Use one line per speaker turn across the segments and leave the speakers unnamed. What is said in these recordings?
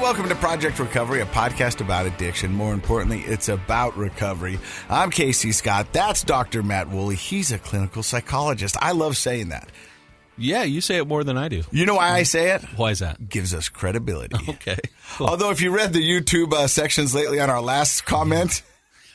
welcome to Project Recovery, a podcast about addiction. More importantly, it's about recovery. I'm Casey Scott. That's Dr. Matt Woolley. He's a clinical psychologist. I love saying that.
Yeah, you say it more than I do.
You know why I say it?
Why is that?
Gives us credibility.
Okay. Cool.
Although if you read the YouTube sections lately on our last comment...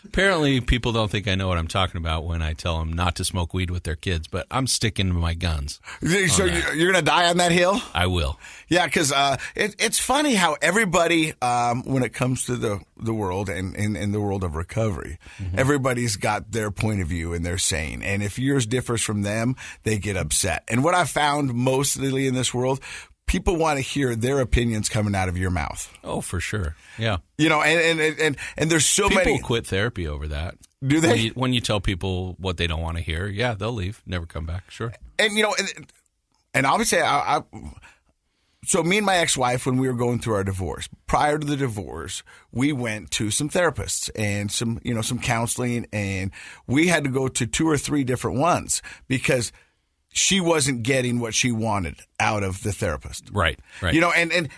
Apparently, people don't think I know what I'm talking about when I tell them not to smoke weed with their kids, but I'm sticking to my guns.
So you're going to die on that hill?
I will.
Yeah, because it's funny how everybody, when it comes to the world and in the world of recovery, everybody's got their point of view and they're saying. And if yours differs from them, they get upset. And what I found mostly in this world, people want to hear their opinions coming out of your mouth.
Oh, for sure. Yeah.
You know, and there's so many.
People quit therapy over that.
Do they?
When you tell people what they don't want to hear, yeah, they'll leave, never come back. Sure.
And, you know, and obviously, so me and my ex-wife, when we were going through our divorce, prior to the divorce, we went to some therapists and some counseling, and we had to go to 2 or 3 different ones because she wasn't getting what she wanted out of the therapist.
Right.
You know, and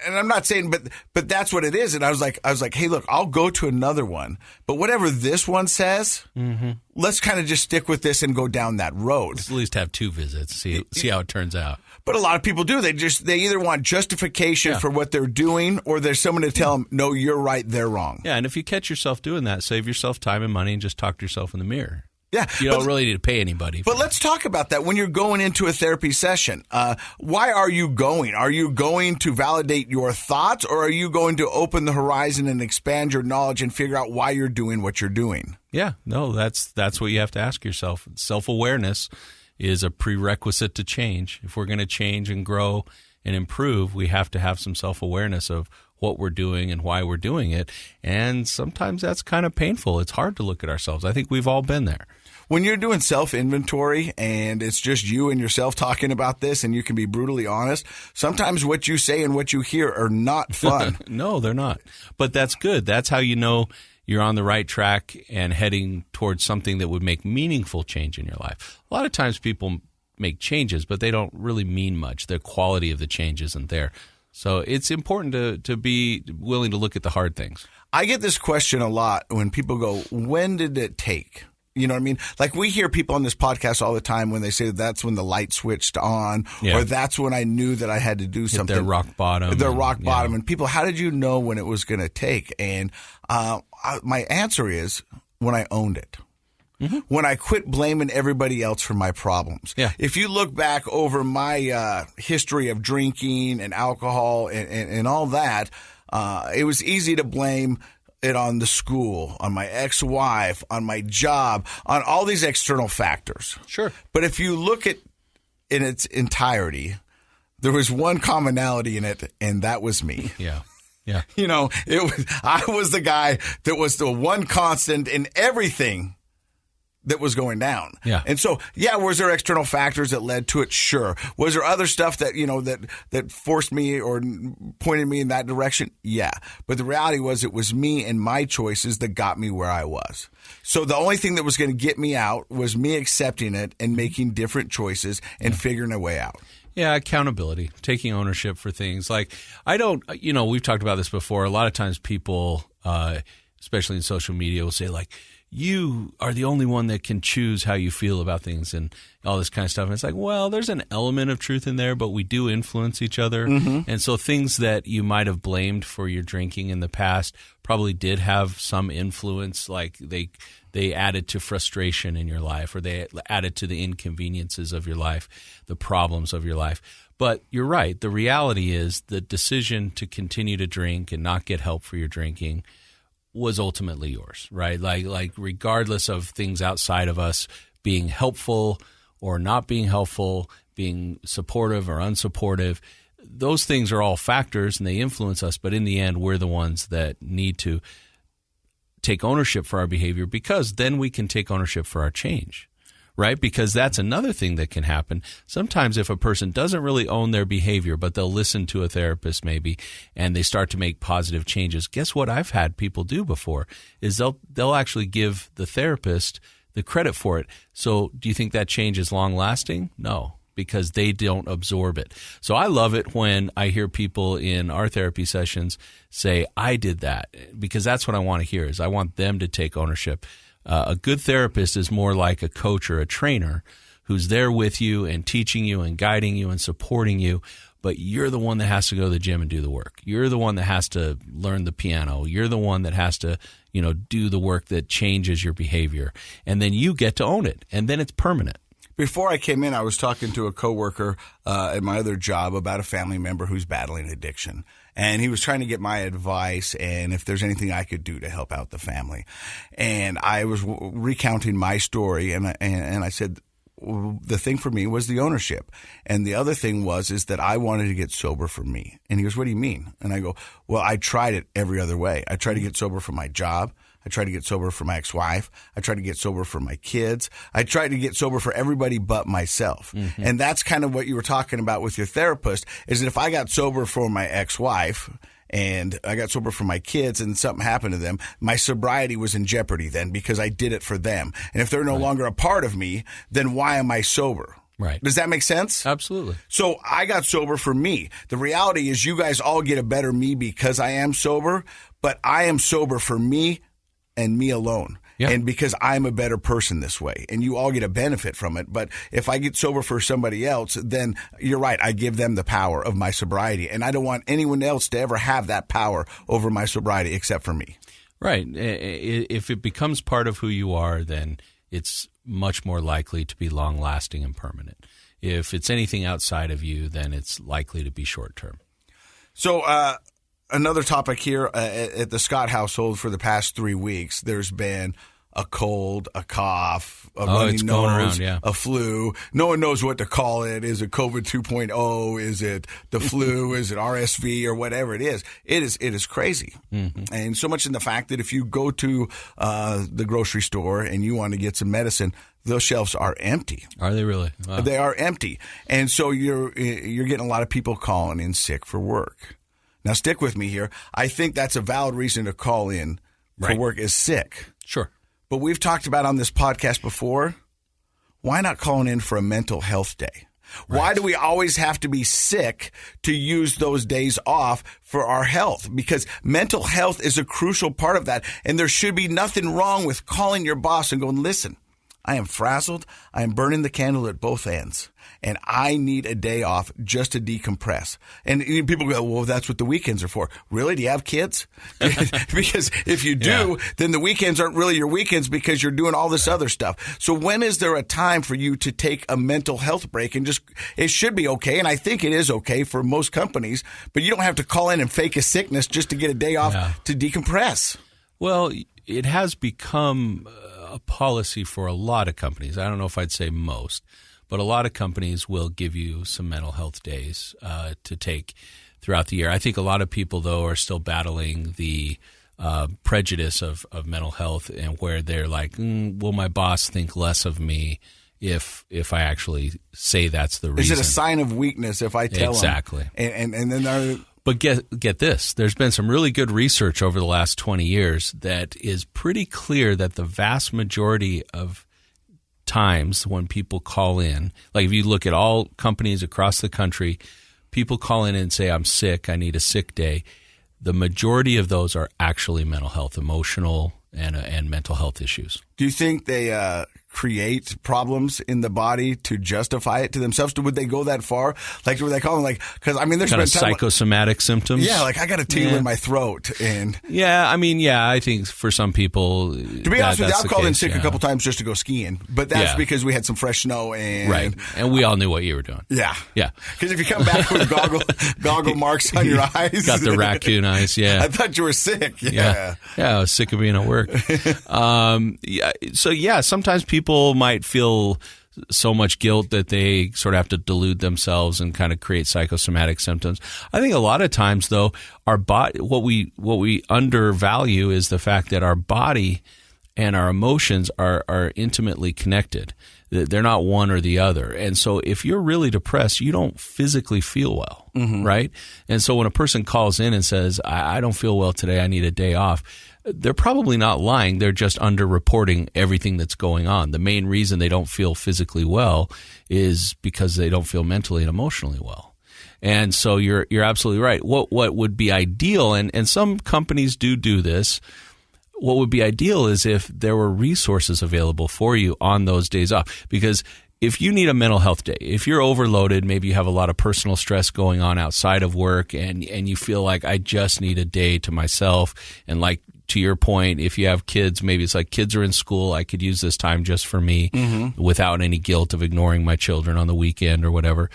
I'm not saying, but that's what it is. And I was like, hey, look, I'll go to another one, but whatever this one says, let's kind of just stick with this and go down that road.
Let's at least have 2 visits, see how it turns out.
But a lot of people do. They either want justification for what they're doing, or there's someone to tell them, no, you're right, they're wrong.
Yeah, and if you catch yourself doing that, save yourself time and money and just talk to yourself in the mirror.
Yeah,
you don't really need to pay anybody.
But let's talk about that. When you're going into a therapy session, why are you going? Are you going to validate your thoughts, or are you going to open the horizon and expand your knowledge and figure out why you're doing what you're doing?
Yeah, no, that's what you have to ask yourself. Self-awareness is a prerequisite to change. If we're going to change and grow and improve, we have to have some self-awareness of what we're doing and why we're doing it. And sometimes that's kind of painful. It's hard to look at ourselves. I think we've all been there.
When you're doing self-inventory and it's just you and yourself talking about this and you can be brutally honest, sometimes what you say and what you hear are not fun.
No, they're not. But that's good. That's how you know you're on the right track and heading towards something that would make meaningful change in your life. A lot of times people make changes, but they don't really mean much. The quality of the change isn't there. So it's important to be willing to look at the hard things.
I get this question a lot when people go, when did it take? You know what I mean? Like we hear people on this podcast all the time when they say that's when the light switched on, or that's when I knew that I had to do something.
Their rock bottom.
Their rock bottom. And people, how did you know when it was going to take? And my answer is when I owned it. When I quit blaming everybody else for my problems.
Yeah.
If you look back over my history of drinking and alcohol and all that, it was easy to blame it on the school, on my ex-wife, on my job, on all these external factors.
Sure.
But if you look at in its entirety, there was one commonality in it, and that was me.
Yeah. Yeah.
You know, I was the guy that was the one constant in everything that was going down.
Yeah.
And so, was there external factors that led to it? Sure. Was there other stuff that, that forced me or pointed me in that direction? Yeah. But the reality was it was me and my choices that got me where I was. So the only thing that was going to get me out was me accepting it and making different choices and figuring a way out.
Yeah, accountability, taking ownership for things. Like, we've talked about this before. A lot of times people, especially in social media, will say like, you are the only one that can choose how you feel about things and all this kind of stuff. And it's like, well, there's an element of truth in there, but we do influence each other. And so things that you might have blamed for your drinking in the past probably did have some influence, like they added to frustration in your life, or they added to the inconveniences of your life, the problems of your life. But you're right. The reality is the decision to continue to drink and not get help for your drinking was ultimately yours, right? Like regardless of things outside of us being helpful or not being helpful, being supportive or unsupportive, those things are all factors and they influence us. But in the end, we're the ones that need to take ownership for our behavior, because then we can take ownership for our change. Right? Because that's another thing that can happen. Sometimes if a person doesn't really own their behavior, but they'll listen to a therapist maybe, and they start to make positive changes, guess what I've had people do before is they'll actually give the therapist the credit for it. So do you think that change is long lasting? No. because they don't absorb it. So I love it when I hear people in our therapy sessions say, I did that, because that's what I want to hear, is I want them to take ownership. A good therapist is more like a coach or a trainer who's there with you and teaching you and guiding you and supporting you, but you're the one that has to go to the gym and do the work. You're the one that has to learn the piano. You're the one that has to, do the work that changes your behavior. And then you get to own it, and then it's permanent.
Before I came in, I was talking to a coworker at my other job about a family member who's battling addiction. And he was trying to get my advice and if there's anything I could do to help out the family. And I was recounting my story, and I said, the thing for me was the ownership. And the other thing is that I wanted to get sober for me. And he goes, what do you mean? And I go, well, I tried it every other way. I tried to get sober for my job. I tried to get sober for my ex-wife. I tried to get sober for my kids. I tried to get sober for everybody but myself. Mm-hmm. And that's kind of what you were talking about with your therapist, is that if I got sober for my ex-wife and I got sober for my kids and something happened to them, my sobriety was in jeopardy then because I did it for them. And if they're no longer a part of me, then why am I sober?
Right.
Does that make sense?
Absolutely.
So I got sober for me. The reality is you guys all get a better me because I am sober, but I am sober for me and me alone. Yeah. And because I'm a better person this way, and you all get a benefit from it. But if I get sober for somebody else, then you're right. I give them the power of my sobriety, and I don't want anyone else to ever have that power over my sobriety except for me.
Right. If it becomes part of who you are, then it's much more likely to be long-lasting and permanent. If it's anything outside of you, then it's likely to be short-term.
So, another topic here at the Scott household for the past 3 weeks, there's been a cold, a cough, a runny nose, a flu. No one knows what to call it. Is it COVID 2.0? Is it the flu? Is it RSV or whatever it is? It is crazy. Mm-hmm. And so much in the fact that if you go to the grocery store and you want to get some medicine, those shelves are empty.
Are they really? Wow.
They are empty. And so you're getting a lot of people calling in sick for work. Now, stick with me here. I think that's a valid reason to call in for work, is sick.
Sure.
But we've talked about on this podcast before, why not calling in for a mental health day? Right. Why do we always have to be sick to use those days off for our health? Because mental health is a crucial part of that. And there should be nothing wrong with calling your boss and going, listen, I am frazzled. I am burning the candle at both ends. And I need a day off just to decompress. And people go, well, that's what the weekends are for. Really? Do you have kids? Because if you do, then the weekends aren't really your weekends because you're doing all this other stuff. So when is there a time for you to take a mental health break? And it should be okay. And I think it is okay for most companies, but you don't have to call in and fake a sickness just to get a day off to decompress.
Well, it has become a policy for a lot of companies. I don't know if I'd say most, but a lot of companies will give you some mental health days to take throughout the year. I think a lot of people, though, are still battling the prejudice of mental health, and where they're like, will my boss think less of me if I actually say that's the reason?
Is it a sign of weakness if I tell
exactly.
them? And then
But get this. There's been some really good research over the last 20 years that is pretty clear that the vast majority of times when people call in, like if you look at all companies across the country, people call in and say, I'm sick, I need a sick day. The majority of those are actually mental health, emotional and mental health issues.
Do you think they create problems in the body to justify it to themselves? Would they go that far? Like, would they call them because there's
kind of psychosomatic symptoms?
Yeah, like I got a tingle in my throat. And
I think for some people,
to be honest with you, I've called in sick a couple times just to go skiing, but that's because we had some fresh snow and
we all knew what you were doing.
Yeah.
Yeah.
Because if you come back with goggle marks on your eyes.
Got the raccoon eyes, yeah.
I thought you were sick.
Yeah, I was sick of being at work. Sometimes people might feel so much guilt that they sort of have to delude themselves and kind of create psychosomatic symptoms. I think a lot of times, though, our body, what we undervalue is the fact that our body and our emotions are intimately connected. They're not one or the other. And so if you're really depressed, you don't physically feel well, right? And so when a person calls in and says, I don't feel well today, I need a day off, they're probably not lying. They're just underreporting everything that's going on. The main reason they don't feel physically well is because they don't feel mentally and emotionally well. And so you're absolutely right. What would be ideal, and some companies do this, what would be ideal is if there were resources available for you on those days off. Because if you need a mental health day, if you're overloaded, maybe you have a lot of personal stress going on outside of work, and you feel like I just need a day to myself, and like to your point, if you have kids, maybe it's like kids are in school, I could use this time just for me without any guilt of ignoring my children on the weekend or whatever.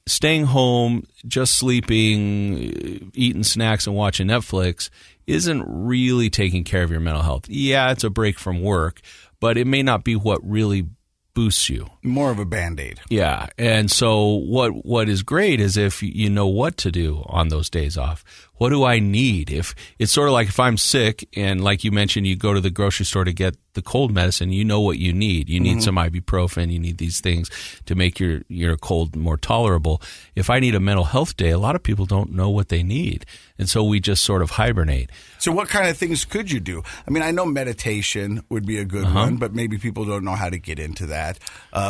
Staying home, just sleeping, eating snacks and watching Netflix isn't really taking care of your mental health. Yeah, it's a break from work, but it may not be what really boosts you.
More of a Band-Aid.
Yeah. And so what is great is if you know what to do on those days off. What do I need? If it's sort of like if I'm sick and like you mentioned, you go to the grocery store to get the cold medicine, you know what you need. You need some ibuprofen. You need these things to make your cold more tolerable. If I need a mental health day, a lot of people don't know what they need. And so we just sort of hibernate.
So what kind of things could you do? I mean, I know meditation would be a good one, but maybe people don't know how to get into that.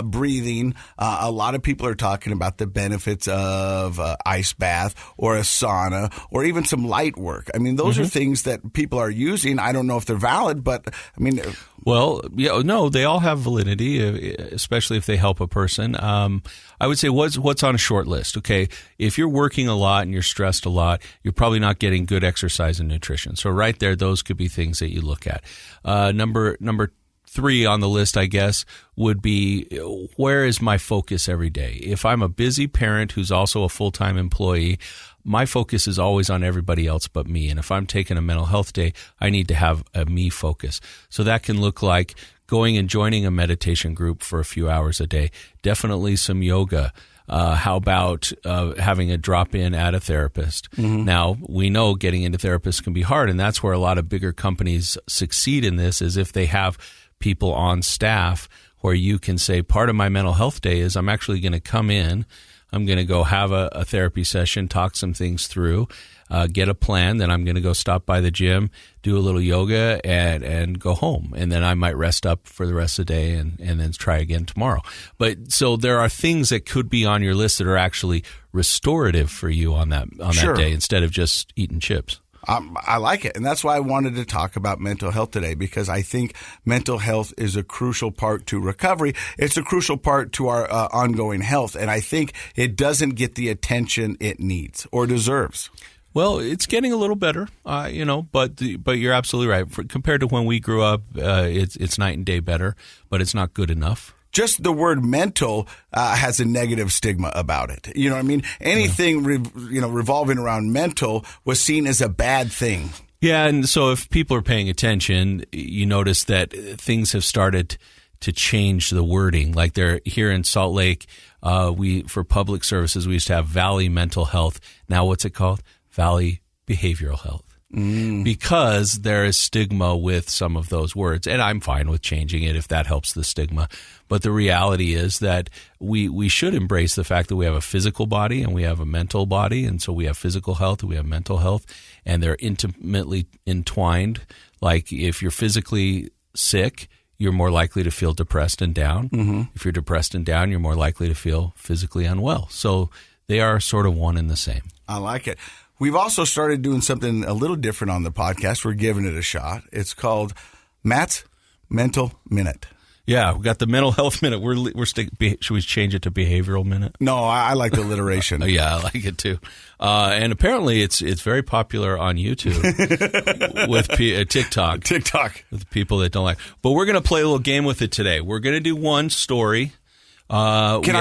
Breathing. A lot of people are talking about the benefits of ice bath or a sauna or even some light work. I mean, those are things that people are using. I don't know if they're valid, but I mean...
Well, yeah, no, they all have validity, especially if they help a person. I would say what's on a short list. Okay, if you're working a lot and you're stressed a lot, you're probably not getting good exercise and nutrition. So right there, those could be things that you look at. Number 3 on the list, I guess, would be where is my focus every day? If I'm a busy parent who's also a full-time employee, my focus is always on everybody else but me. And if I'm taking a mental health day, I need to have a me focus. So that can look like going and joining a meditation group for a few hours a day, definitely some yoga. How about having a drop-in at a therapist? Now, we know getting into therapists can be hard, and that's where a lot of bigger companies succeed in this, is if they have people on staff where you can say, part of my mental health day is I'm actually going to come in, I'm going to go have a therapy session, talk some things through, get a plan, then I'm going to go stop by the gym, do a little yoga, and go home. And then I might rest up for the rest of the day and then try again tomorrow. But so there are things that could be on your list that are actually restorative for you on that day instead of just eating chips.
I like it. And that's why I wanted to talk about mental health today, because I think mental health is a crucial part to recovery. It's a crucial part to our ongoing health. And I think it doesn't get the attention it needs or deserves.
Well, it's getting a little better, but you're absolutely right. Compared to when we grew up, it's night and day better, but it's not good enough.
Just the word mental has a negative stigma about it. You know what I mean? Anything revolving around mental was seen as a bad thing.
Yeah, and so if people are paying attention, you notice that things have started to change the wording. Like they're here in Salt Lake, for public services, we used to have Valley Mental Health. Now what's it called? Valley Behavioral Health. Because there is stigma with some of those words. And I'm fine with changing it if that helps the stigma. But the reality is that we should embrace the fact that we have a physical body and we have a mental body. And so we have physical health and we have mental health. And they're intimately entwined. Like if you're physically sick, you're more likely to feel depressed and down. If you're depressed and down, you're more likely to feel physically unwell. So they are sort of one and the same.
I like it. We've also started doing something a little different on the podcast. We're giving it a shot. It's called Matt's Mental Minute.
Yeah, we got the mental health minute. Should we change it to behavioral minute?
No, I like the alliteration.
Yeah, I like it too. And apparently, it's very popular on YouTube with TikTok.
TikTok
with people that don't like. But we're going to play a little game with it today. We're going to do one story.
Can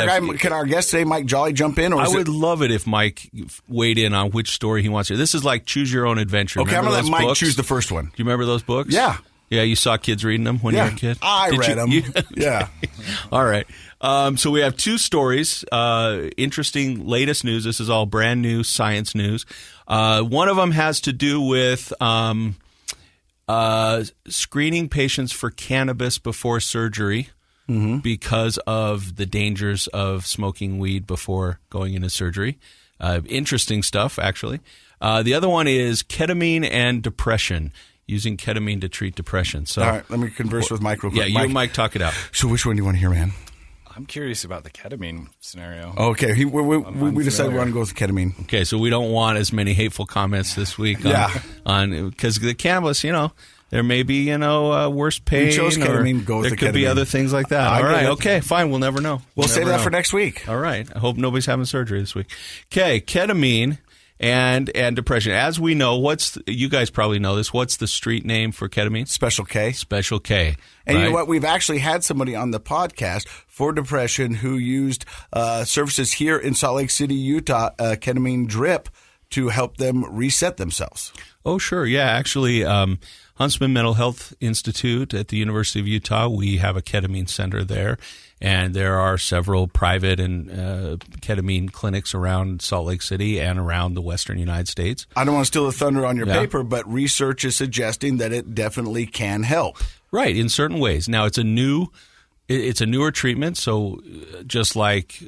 our guest today, Mike Jolley, jump in? Or
I would love it if Mike weighed in on which story he wants to. This is like Choose Your Own Adventure.
Okay,
remember
I'm going to let Mike
books?
Choose the first one.
Do you remember those books?
Yeah.
Yeah, you saw kids reading them when you were a kid?
I read them. Yeah.
All right. So we have 2 stories, interesting latest news. This is all brand new science news. One of them has to do with screening patients for cannabis before surgery. Because of the dangers of smoking weed before going into surgery. Interesting stuff, actually. The other one is ketamine and depression. using ketamine to treat depression. So,
all right, let me converse with Mike real quick.
Yeah, you and Mike talk it out.
So which one do you want to hear, man?
I'm curious about the ketamine scenario.
Okay, we decided we want to go with ketamine.
Okay, so we don't want as many hateful comments this week on because the cannabis, there may be, worse pain.
We chose ketamine, go with
there
the
could be
ketamine.
other things like that. All right, okay, fine. We'll never know.
We'll save that
know.
for next week.
All right. I hope nobody's having surgery this week. Okay, ketamine and depression. As we know, you guys probably know this. What's the street name for ketamine?
Special K.
Special K.
And
right?
you know what? We've actually had somebody on the podcast for depression who used services here in Salt Lake City, Utah, ketamine drip to help them reset themselves.
Oh, sure. Yeah, actually, Huntsman Mental Health Institute at the University of Utah, we have a ketamine center there, and there are several private and ketamine clinics around Salt Lake City and around the western United States.
I don't want to steal the thunder on your paper, but research is suggesting that it definitely can help.
Right, in certain ways. Now, it's a newer treatment, so just like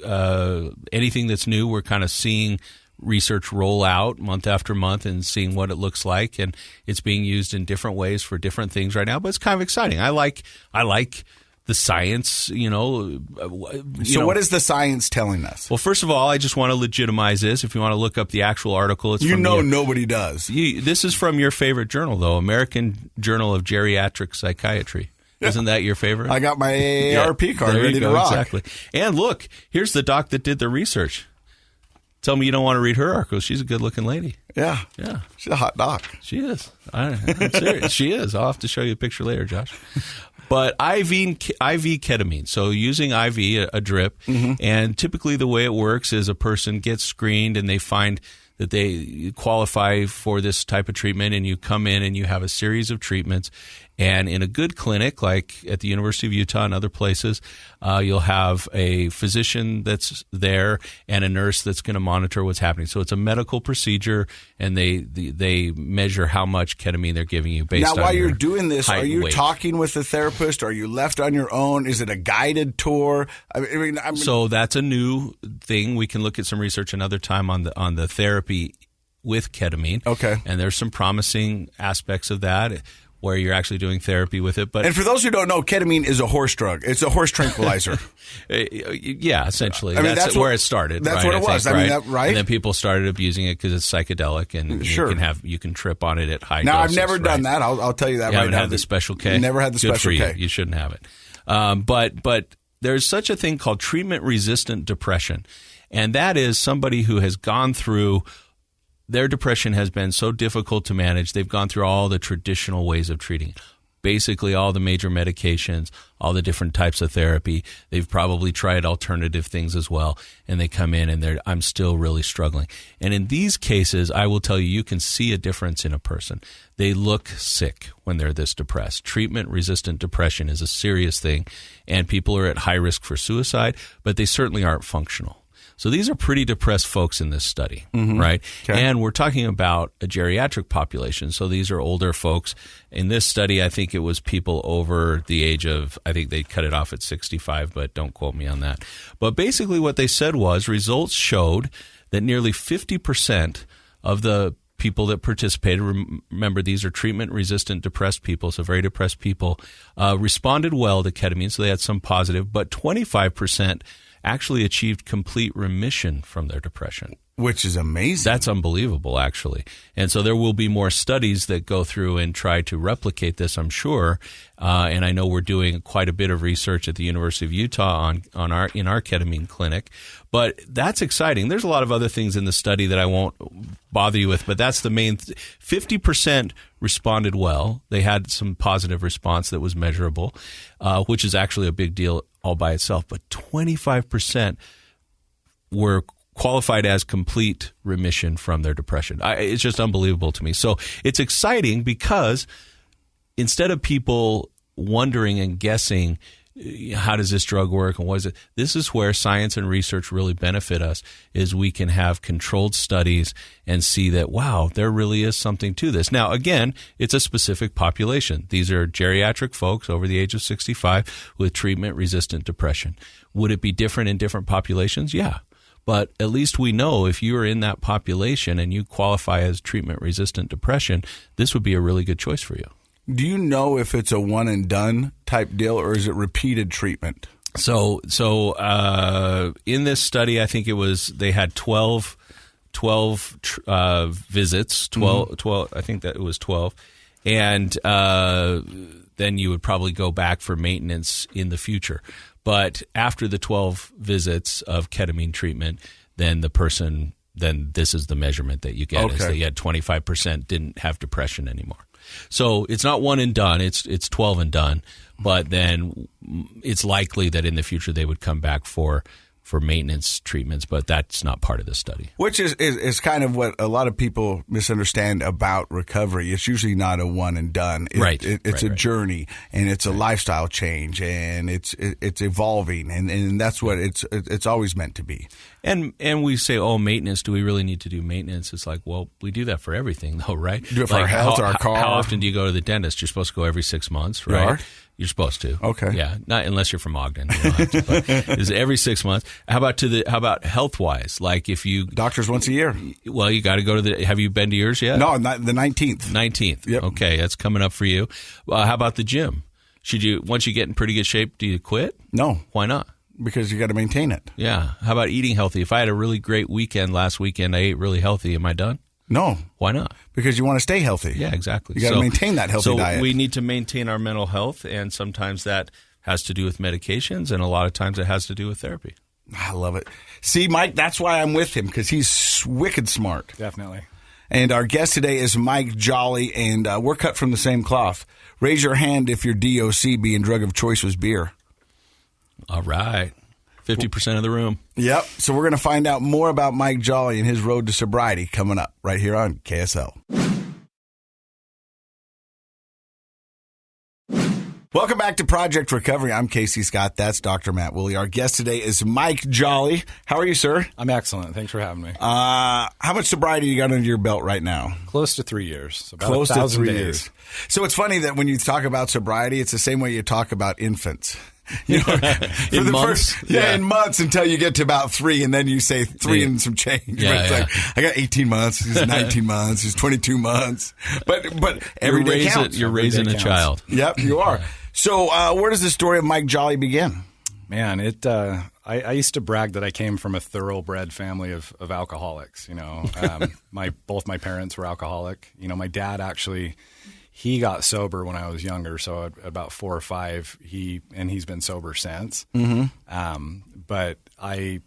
anything that's new, we're kind of seeing research roll out month after month and seeing what it looks like, and it's being used in different ways for different things right now. But it's kind of exciting. I like the science. So
what is the science telling us?
Well, first of all, I just want to legitimize this. If you want to look up the actual article, it's
nobody does.
This is from your favorite journal, though, American Journal of Geriatric Psychiatry. Isn't that your favorite?
I got my AARP card ready to rock.
Exactly. And look, here's the doc that did the research. Tell me you don't want to read her article. She's a good-looking lady.
Yeah. She's a hot doc.
She is. I'm serious. She is. I'll have to show you a picture later, Josh. But IV ketamine, so using IV, a drip, and typically the way it works is a person gets screened and they find that they qualify for this type of treatment, and you come in and you have a series of treatments. And in a good clinic, like at the University of Utah and other places, you'll have a physician that's there and a nurse that's going to monitor what's happening. So it's a medical procedure, and they measure how much ketamine they're giving you based on
Now, while
your
you're doing this,
height
are
and
you
weight.
talking with the therapist? Are you left on your own? Is it a guided tour? I mean,
So that's a new thing. We can look at some research another time on the therapy with ketamine.
Okay.
And there's some promising aspects of that where you're actually doing therapy with it.
And for those who don't know, ketamine is a horse drug. It's a horse tranquilizer.
Yeah, essentially.
I mean,
that's where it started.
That's
right,
what it was. Right?
And then people started abusing it because it's psychedelic, and
Sure.
you can trip on it at high
Now,
doses.
I've never done that. I'll tell you that
You
right
haven't
now.
had the Special K?
Never had the
Good
Special
for
K.
you. You shouldn't have it. But there's such a thing called treatment-resistant depression, and that is somebody who has gone through their depression has been so difficult to manage. They've gone through all the traditional ways of treating it. Basically all the major medications, all the different types of therapy. They've probably tried alternative things as well, and they come in and I'm still really struggling. And in these cases, I will tell you, you can see a difference in a person. They look sick when they're this depressed. Treatment-resistant depression is a serious thing, and people are at high risk for suicide, but they certainly aren't functional. So these are pretty depressed folks in this study, right?
Okay.
And we're talking about a geriatric population. So these are older folks. In this study, I think it was people over the age of, I think they cut it off at 65, but don't quote me on that. But basically what they said was results showed that nearly 50% of the people that participated, remember these are treatment-resistant depressed people, so very depressed people, responded well to ketamine, so they had some positive, but 25% actually achieved complete remission from their depression.
Which is amazing.
That's unbelievable, actually. And so there will be more studies that go through and try to replicate this, I'm sure. And I know we're doing quite a bit of research at the University of Utah in our ketamine clinic. But that's exciting. There's a lot of other things in the study that I won't bother you with, but that's the main 50% responded well. They had some positive response that was measurable, which is actually a big deal all by itself. But 25% were qualified as complete remission from their depression. It's just unbelievable to me. So it's exciting because instead of people wondering and guessing, how does this drug work and what is it? This is where science and research really benefit us, is we can have controlled studies and see that, wow, there really is something to this. Now, again, it's a specific population. These are geriatric folks over the age of 65 with treatment-resistant depression. Would it be different in different populations? Yeah. But at least we know if you are in that population and you qualify as treatment-resistant depression, this would be a really good choice for you.
Do you know if it's a one-and-done type deal or is it repeated treatment?
So in this study, I think they had 12 visits, 12, I think that it was 12. And then you would probably go back for maintenance in the future. But after the 12 visits of ketamine treatment, then this is the measurement that you get, is that you had 25% didn't have depression anymore. So it's not one and done, it's 12 and done, but then it's likely that in the future they would come back for maintenance treatments, but that's not part of the study.
Which is kind of what a lot of people misunderstand about recovery. It's usually not a one and done. It's a journey, and it's a lifestyle change, and it's evolving, and that's what it's always meant to be.
And we say, oh, maintenance, do we really need to do maintenance? It's like, well, we do that for everything, though, right?
Do it for our health, our car.
How often do you go to the dentist? You're supposed to go every 6 months, right?
You are?
You're supposed to.
Okay.
Yeah, not unless you're from Ogden. You don't have to, but it's every 6 months. How about health wise? Like if you
doctors once a year.
Well, you got to go to have you been to yours yet?
No, not the 19th.
19th.
Yep.
Okay, that's coming up for you. How about the gym? Should you once you get in pretty good shape, do you quit?
No.
Why not?
Because you got to maintain it.
Yeah. How about eating healthy? If I had a really great weekend last weekend, I ate really healthy. Am I done?
No.
Why not?
Because you want to stay healthy.
Yeah, exactly.
You got to maintain that healthy diet.
So we need to maintain our mental health, and sometimes that has to do with medications, and a lot of times it has to do with therapy.
I love it. See, Mike, that's why I'm with him, because he's wicked smart.
Definitely.
And our guest today is Mike Jolley, and we're cut from the same cloth. Raise your hand if your DOC, being drug of choice, was beer.
All right. 50% of the room.
Yep. So we're going to find out more about Mike Jolley and his road to sobriety coming up right here on KSL. Welcome back to Project Recovery. I'm Casey Scott. That's Dr. Matt Woolley. Our guest today is Mike Jolley. How are you, sir?
I'm excellent. Thanks for having me.
How much sobriety you got under your belt right now?
Close to 3 years. So about
Close to
1,000
3
days.
years. So it's funny that when you talk about sobriety, it's the same way you talk about infants. You know,
in months?
In months until you get to about 3, and then you say 3 and some change.
Yeah,
It's like, I got 18 months, he's 19 months, he's 22 months. But every day counts.
You're raising a child.
Yep, you are. So where does the story of Mike Jolley begin?
Man, I used to brag that I came from a thoroughbred family of alcoholics. You know, both my parents were alcoholic. You know, my dad actually, he got sober when I was younger, so at about 4 or 5, he's been sober since. Mm-hmm. But I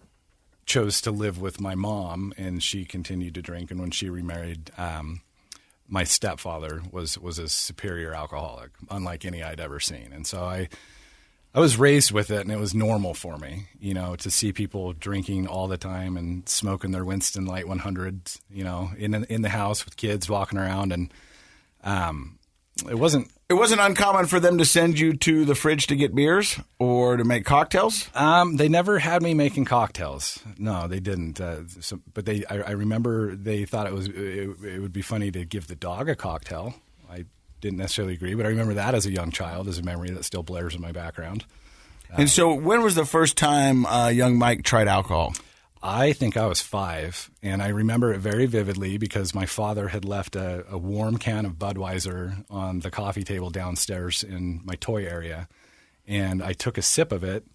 chose to live with my mom, and she continued to drink. And when she remarried, my stepfather was a superior alcoholic, unlike any I'd ever seen. And so I was raised with it, and it was normal for me, you know, to see people drinking all the time and smoking their Winston Light 100s, you know, in the house with kids walking around. And it wasn't
uncommon for them to send you to the fridge to get beers or to make cocktails?
They never had me making cocktails. No, they didn't. But I remember they thought it would be funny to give the dog a cocktail. I didn't necessarily agree, but I remember that as a young child, as a memory that still blares in my background.
And so when was the first time young Mike tried alcohol?
I think I was 5, and I remember it very vividly because my father had left a warm can of Budweiser on the coffee table downstairs in my toy area, and I took a sip of it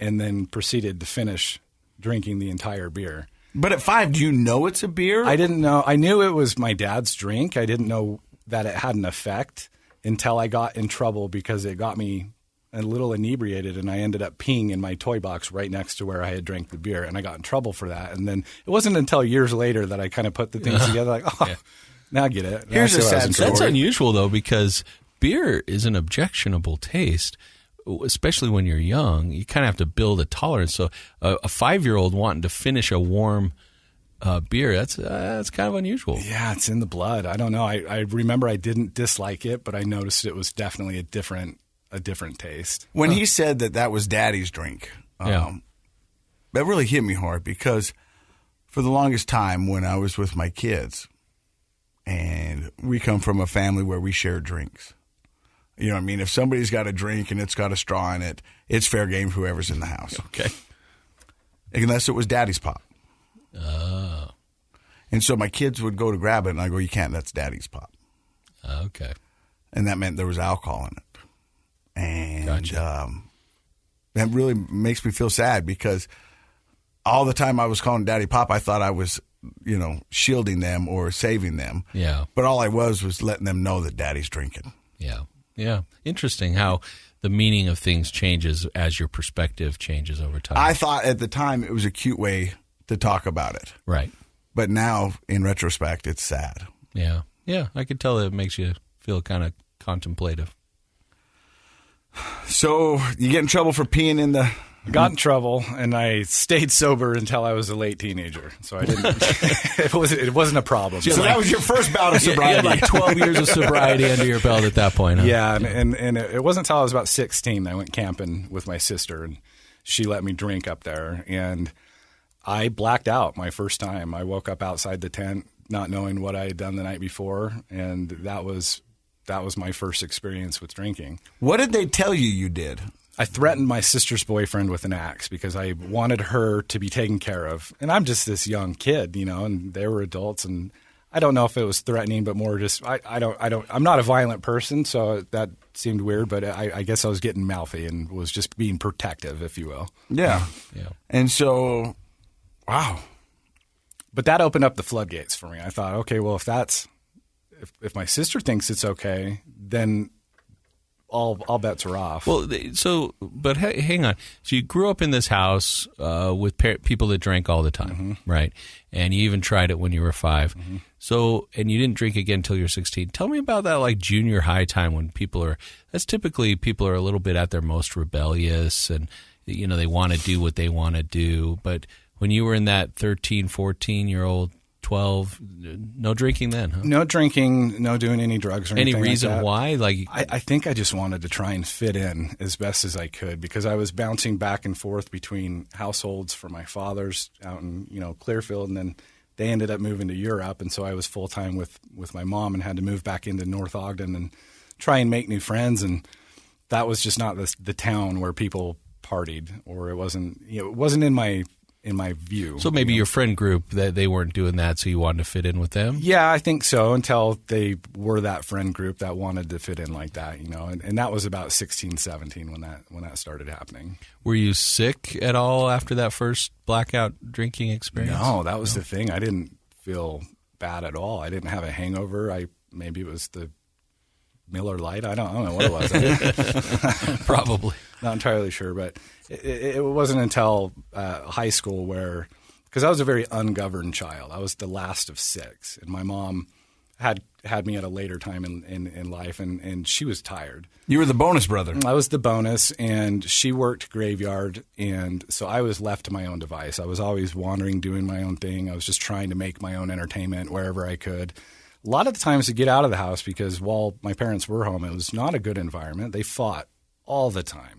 and then proceeded to finish drinking the entire beer.
But at 5, do you know it's a beer?
I didn't know. I knew it was my dad's drink. I didn't know that it had an effect until I got in trouble because it got me a little inebriated, and I ended up peeing in my toy box right next to where I had drank the beer, and I got in trouble for that. And then it wasn't until years later that I kind of put the things together, like, now I get it.
Here's a sad story.
That's unusual, though, because beer is an objectionable taste, especially when you're young. You kind of have to build a tolerance. So a 5-year-old wanting to finish a warm beer, that's kind of unusual.
Yeah, it's in the blood. I don't know. I remember I didn't dislike it, but I noticed it was definitely a different taste.
When he said that was Daddy's drink, that really hit me hard because for the longest time when I was with my kids, and we come from a family where we share drinks. You know what I mean? If somebody's got a drink and it's got a straw in it, it's fair game for whoever's in the house.
Okay.
Unless it was Daddy's pop.
Oh.
And so my kids would go to grab it, and I go, "You can't. That's Daddy's pop."
Okay.
And that meant there was alcohol in it. And
Gotcha.
that really makes me feel sad because all the time I was calling Daddy Pop, I thought I was, shielding them or saving them.
Yeah.
But all I was letting them know that Daddy's drinking.
Yeah. Yeah. Interesting how the meaning of things changes as your perspective changes over time.
I thought at the time it was a cute way to talk about it.
Right.
But now, in retrospect, it's sad.
Yeah. Yeah. I could tell that it makes you feel kind of contemplative.
So you get in trouble for peeing in the...
I got in trouble, and I stayed sober until I was a late teenager. So I didn't. It wasn't a problem.
So that was your first bout of sobriety.
You had like 12 years of sobriety under your belt at that point. Huh?
Yeah, and it wasn't until I was about 16 that I went camping with my sister, and she let me drink up there, and I blacked out my first time. I woke up outside the tent, not knowing what I had done the night before, and that was my first experience with drinking.
What did they tell you did?
I threatened my sister's boyfriend with an axe because I wanted her to be taken care of. And I'm just this young kid, and they were adults. And I don't know if it was threatening, but more just, I'm not a violent person. So that seemed weird, but I guess I was getting mouthy and was just being protective, if you will.
Yeah.
Yeah.
And so, wow.
But that opened up the floodgates for me. I thought, okay, well, if my sister thinks it's okay, then all bets are off.
Well, but hang on. So you grew up in this house with people that drank all the time, right? And you even tried it when you were 5. Mm-hmm. So, and you didn't drink again until you're 16. Tell me about that, like junior high time when that's typically people are a little bit at their most rebellious and, they want to do what they want to do. But when you were in that 13, 14-year-old, 12, no drinking then, huh?
No drinking, no doing any drugs or anything.
Any reason
like that.
why?
I think I just wanted to try and fit in as best as I could because I was bouncing back and forth between households for my father's out in Clearfield, and then they ended up moving to Europe, and so I was full time with my mom and had to move back into North Ogden and try and make new friends, and that was just not the town where people partied, or it wasn't in my view.
So maybe your friend group, that they weren't doing that, so you wanted to fit in with them?
Yeah, I think so, until they were that friend group that wanted to fit in like that, and that was about 16, 17 when that started happening.
Were you sick at all after that first blackout drinking experience?
No, that was the thing. I didn't feel bad at all. I didn't have a hangover. Maybe it was the Miller Lite. I don't know what it was.
Probably.
Not entirely sure, but it wasn't until high school because I was a very ungoverned child. I was the last of 6, and my mom had me at a later time in life, and she was tired.
You were the bonus brother.
I was the bonus, and she worked graveyard, and so I was left to my own device. I was always wandering, doing my own thing. I was just trying to make my own entertainment wherever I could. A lot of the times to get out of the house, because while my parents were home, it was not a good environment. They fought all the time.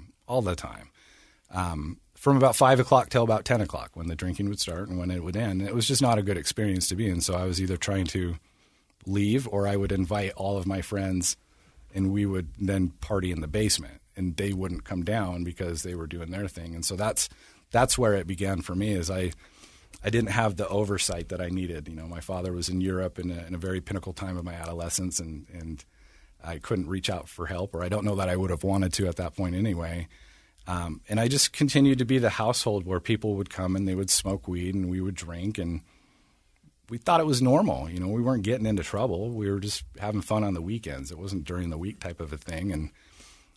From about 5 o'clock till about 10 o'clock when the drinking would start and when it would end. It was just not a good experience to be in. So I was either trying to leave or I would invite all of my friends and we would then party in the basement, and they wouldn't come down because they were doing their thing. And so that's where it began for me, is I didn't have the oversight that I needed. My father was in Europe in a very pinnacle time of my adolescence, and I couldn't reach out for help, or I don't know that I would have wanted to at that point anyway. And I just continued to be the household where people would come and they would smoke weed and we would drink, and we thought it was normal. We weren't getting into trouble. We were just having fun on the weekends. It wasn't during the week type of a thing. And,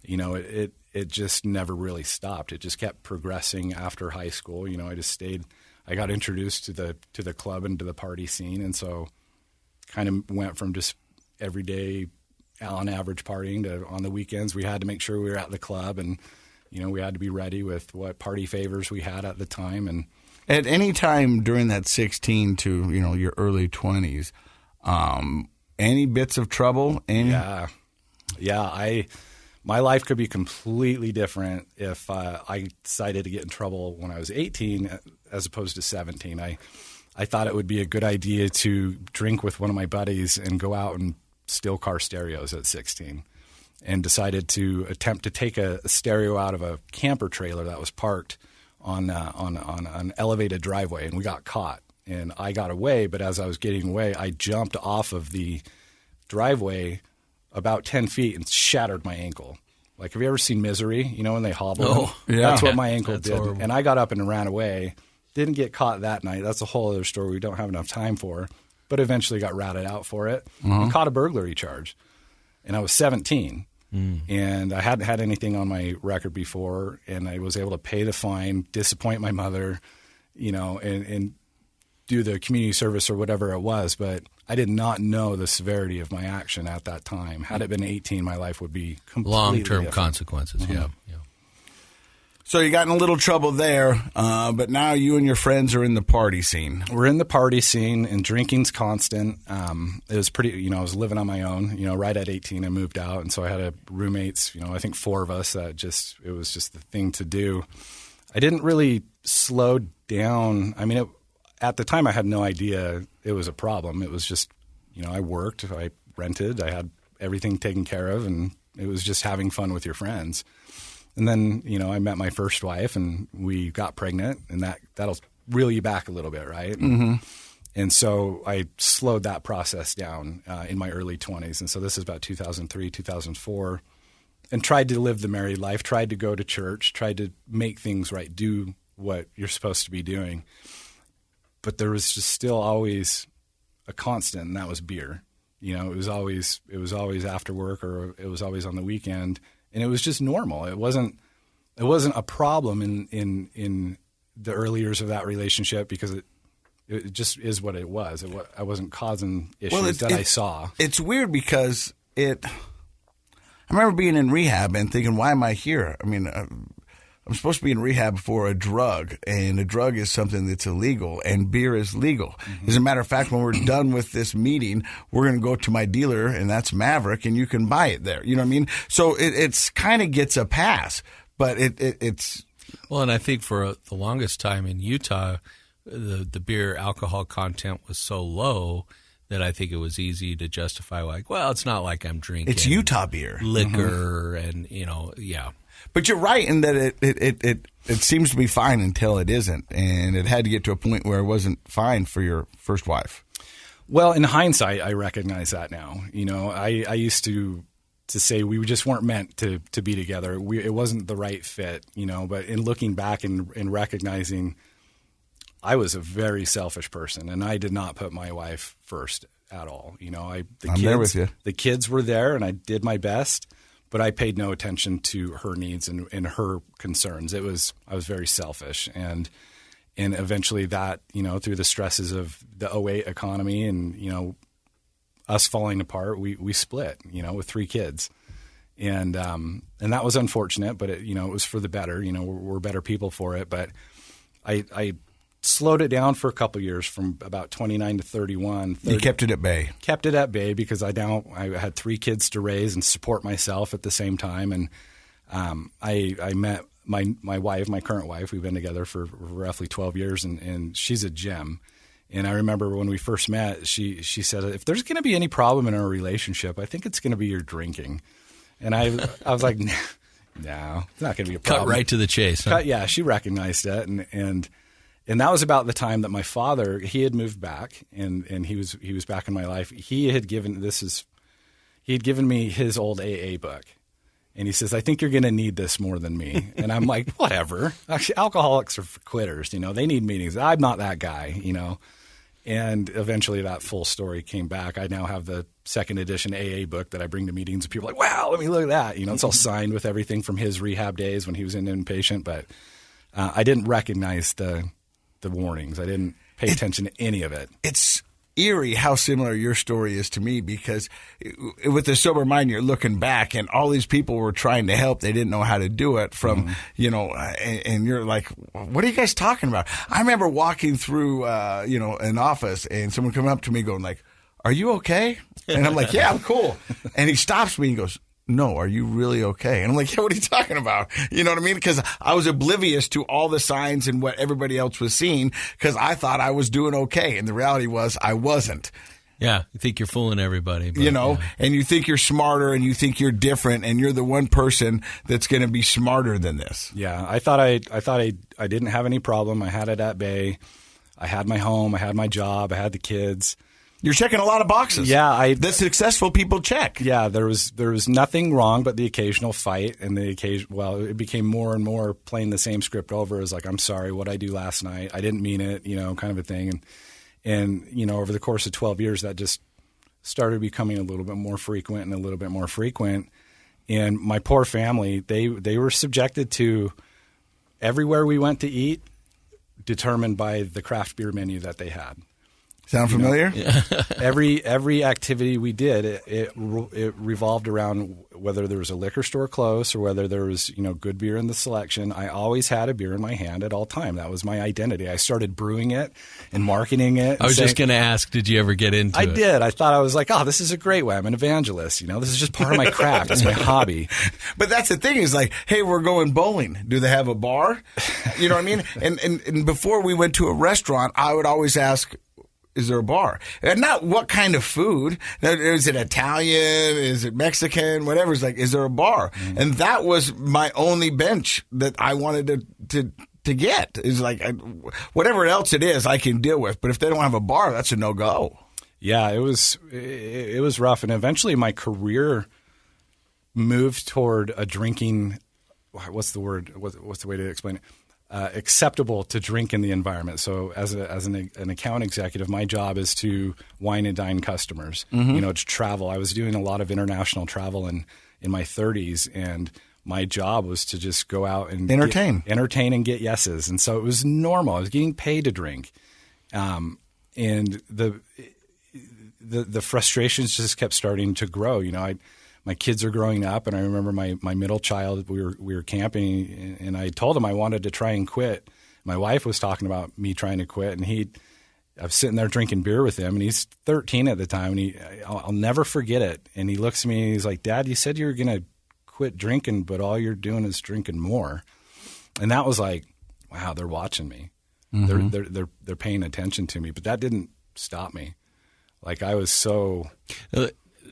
it just never really stopped. It just kept progressing after high school. I just stayed. I got introduced to the club and to the party scene, and so kind of went from just every day on average partying to on the weekends we had to make sure we were at the club, and we had to be ready with what party favors we had at the time. And
at any time during that 16 to your early 20s, any bits of trouble?
Yeah. My life could be completely different if I decided to get in trouble when I was 18 as opposed to 17. I thought it would be a good idea to drink with one of my buddies and go out and steal car stereos at 16, and decided to attempt to take a stereo out of a camper trailer that was parked on an elevated driveway, and we got caught. and I got away. But as I was getting away, I jumped off of the driveway about 10 feet and shattered my ankle. Like, have you ever seen Misery? You know, when they hobble?
Oh, yeah.
That's what my ankle did.
Horrible.
And I got up and ran away. Didn't get caught that night. That's a whole other story we don't have enough time for. But eventually got ratted out for it. And caught a burglary charge. And I was 17. And I hadn't had anything on my record before. And I was able to pay the fine, disappoint my mother, you know, and do the community service or whatever it was. But I did not know the severity of my action at that time. Had it been 18, my life would be completely
Long-term
different.
consequences, yeah.
So you got in a little trouble there, but now you and your friends are in the party scene.
We're in the party scene, and drinking's constant. It was pretty, you know, I was living on my own. You know, right at 18, I moved out, and so I had roommates. You know, I think 4 of us. It was just the thing to do. I didn't really slow down. I mean, at the time, I had no idea it was a problem. It was just, you know, I worked, I rented, I had everything taken care of, and it was just having fun with your friends. And then, you know, I met my first wife, and we got pregnant, and that'll reel you back a little bit, right? Mm-hmm. And so I slowed that process down in my early 20s. And so this is about 2003, 2004, and tried to live the married life, tried to go to church, tried to make things right, do what you're supposed to be doing. But there was just still always a constant, and that was beer. You know, it was always after work, or it was always on the weekend. And it was just normal. It wasn't a problem in the early years of that relationship, because it just is what it was. I wasn't causing issues I saw.
It's weird because I remember being in rehab and thinking, why am I here? I mean, I'm supposed to be in rehab for a drug, and a drug is something that's illegal, and beer is legal. Mm-hmm. As a matter of fact, when we're done with this meeting, we're going to go to my dealer, and that's Maverick, and you can buy it there. You know what I mean? So it's kind of gets a pass, but it's...
Well, and I think for the longest time in Utah, the beer alcohol content was so low that I think it was easy to justify, like, well, it's not like I'm drinking.
It's Utah beer.
Liquor and, you know, yeah.
But you're right in that it seems to be fine until it isn't, and it had to get to a point where it wasn't fine for your first wife.
Well, in hindsight, I recognize that now. You know, I used to say we just weren't meant to be together. It wasn't the right fit, you know. But in looking back and recognizing, I was a very selfish person, and I did not put my wife first at all. You know, I'm there with you. The kids were there, and I did my best. But I paid no attention to her needs and her concerns. I was very selfish, and eventually that, you know, through the stresses of the 2008 economy and, you know, us falling apart, we split, you know, with 3 kids, and that was unfortunate, but it was for the better. You know, we're better people for it. But I slowed it down for a couple of years, from about 29 to 31.
You kept it at bay.
Kept it at bay because I had 3 kids to raise and support myself at the same time. And I met my wife, my current wife. We've been together for roughly 12 years, and she's a gem. And I remember when we first met, she said, if there's going to be any problem in our relationship, I think it's going to be your drinking. And I was like, no, it's not going to be a problem.
Cut right to the chase. Huh?
Yeah, she recognized it, and that was about the time that my father, he had moved back, and he was back in my life. He had given me his old AA book, and he says, I think you're going to need this more than me. And I'm like, whatever. Actually, alcoholics are for quitters. You know, they need meetings. I'm not that guy. You know, and eventually that full story came back. I now have the 2nd edition AA book that I bring to meetings, and people are like, wow, let me look at that. You know, it's all signed with everything from his rehab days when he was an inpatient, but I didn't recognize the warnings. I didn't pay attention to any of it.
It's eerie how similar your story is to me, because with a sober mind, you're looking back, and all these people were trying to help. They didn't know how to do it you know, and you're like, what are you guys talking about? I remember walking through, an office, and someone coming up to me going like, are you okay? And I'm like, yeah, I'm cool. And he stops me and goes, no, are you really okay? And I'm like, yeah, what are you talking about? You know what I mean? Because I was oblivious to all the signs and what everybody else was seeing, because I thought I was doing okay. And the reality was I wasn't.
Yeah, you think you're fooling everybody. But,
you know,
yeah.
And you think you're smarter, and you think you're different, and you're the one person that's going to be smarter than this.
Yeah, I thought I didn't have any problem. I had it at bay. I had my home, I had my job, I had the kids.
You're checking a lot of boxes.
Yeah,
the successful people check.
Yeah, there was nothing wrong but the occasional fight, and it became more and more playing the same script over as like, I'm sorry, what I do last night, I didn't mean it, kind of a thing. And over the course of 12 years, that just started becoming a little bit more frequent and a little bit more frequent. And my poor family, they were subjected to everywhere we went to eat, determined by the craft beer menu that they had.
Sound familiar?
Every activity we did, it revolved around whether there was a liquor store close or whether there was good beer in the selection. I always had a beer in my hand at all time. That was my identity. I started brewing it and marketing it.
I was just going to ask, did you ever get into it?
I did. I thought I was like, oh, this is a great way. I'm an evangelist. This is just part of my craft. It's my hobby.
But that's the thing is like, hey, we're going bowling. Do they have a bar? You know what I mean? And before we went to a restaurant, I would always ask, is there a bar? And not what kind of food. Is it Italian? Is it Mexican? Whatever. It's like, is there a bar? Mm-hmm. And that was my only bench that I wanted to get. Is like, whatever else it is, I can deal with. But if they don't have a bar, that's a no-go.
Yeah, it was rough. And eventually my career moved toward a drinking, what's the word? What's the way to explain it? Acceptable to drink in the environment. So as an account executive, my job is to wine and dine customers, to travel. I was doing a lot of international travel in my 30s, and my job was to just go out and entertain and get yeses. And so it was normal. I was getting paid to drink. And the frustrations just kept starting to grow. My kids are growing up, and I remember my middle child, we were camping, and I told him I wanted to try and quit. My wife was talking about me trying to quit, and I was sitting there drinking beer with him, and he's 13 at the time, and I'll never forget it. And he looks at me, and he's like, Dad, you said you were going to quit drinking, but all you're doing is drinking more. And that was like, wow, they're watching me. Mm-hmm. They're paying attention to me. But that didn't stop me. Like, I was so...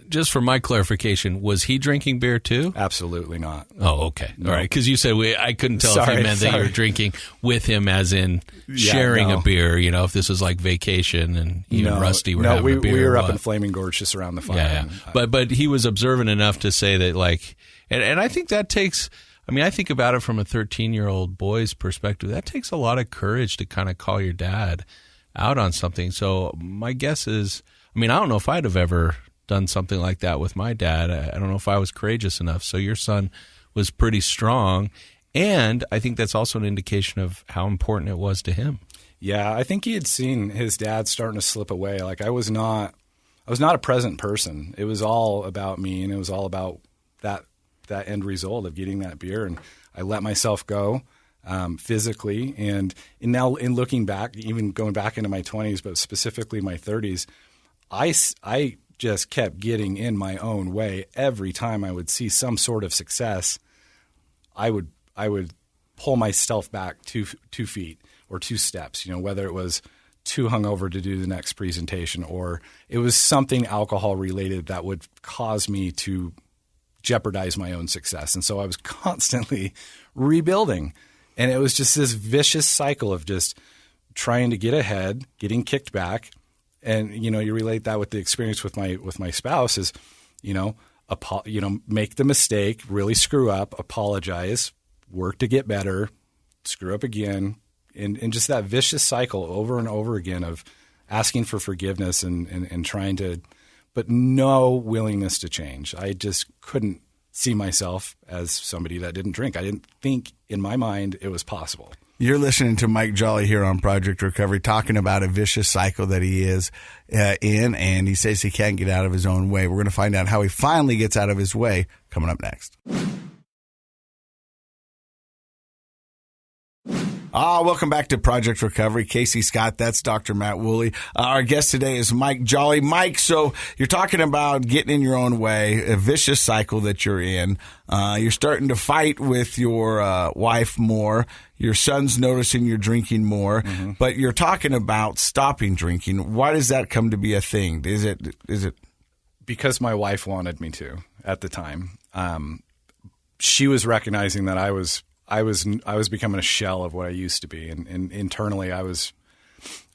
Just for my clarification, was he drinking beer too?
Absolutely not.
Oh, okay.
No.
All right. Because you said I couldn't tell if you meant that you were drinking with him as in sharing a beer, if this was like vacation and even Rusty were having a beer.
We were up in Flaming Gorge just around the fire.
Yeah. But he was observant enough to say that like, and I think that takes, I think about it from a 13-year-old boy's perspective. That takes a lot of courage to kind of call your dad out on something. So my guess is, I don't know if I'd have ever done something like that with my dad. I don't know if I was courageous enough. So your son was pretty strong, and I think that's also an indication of how important it was to him.
Yeah, I think he had seen his dad starting to slip away. Like I was not a present person. It was all about me, and it was all about that end result of getting that beer. And I let myself go physically, and now in looking back, even going back into my 20s, but specifically my 30s, I just kept getting in my own way. Every time I would see some sort of success, I would pull myself back 2 feet or 2 steps, whether it was too hungover to do the next presentation or it was something alcohol related that would cause me to jeopardize my own success. And so I was constantly rebuilding. And it was just this vicious cycle of just trying to get ahead, getting kicked back. And you relate that with the experience with my spouse is, make the mistake, really screw up, apologize, work to get better, screw up again, and just that vicious cycle over and over again of asking for forgiveness and trying to, but no willingness to change. I just couldn't see myself as somebody that didn't drink. I didn't think in my mind it was possible.
You're listening to Mike Jolley here on Project Recovery talking about a vicious cycle that he is in, and he says he can't get out of his own way. We're going to find out how he finally gets out of his way coming up next. Welcome back to Project Recovery. Casey Scott, that's Dr. Matt Woolley. Our guest today is Mike Jolley. Mike, so you're talking about getting in your own way, a vicious cycle that you're in. You're starting to fight with your wife more. Your son's noticing you're drinking more, but you're talking about stopping drinking. Why does that come to be a thing? Is it
because my wife wanted me to at the time? She was recognizing that I was becoming a shell of what I used to be, and internally I was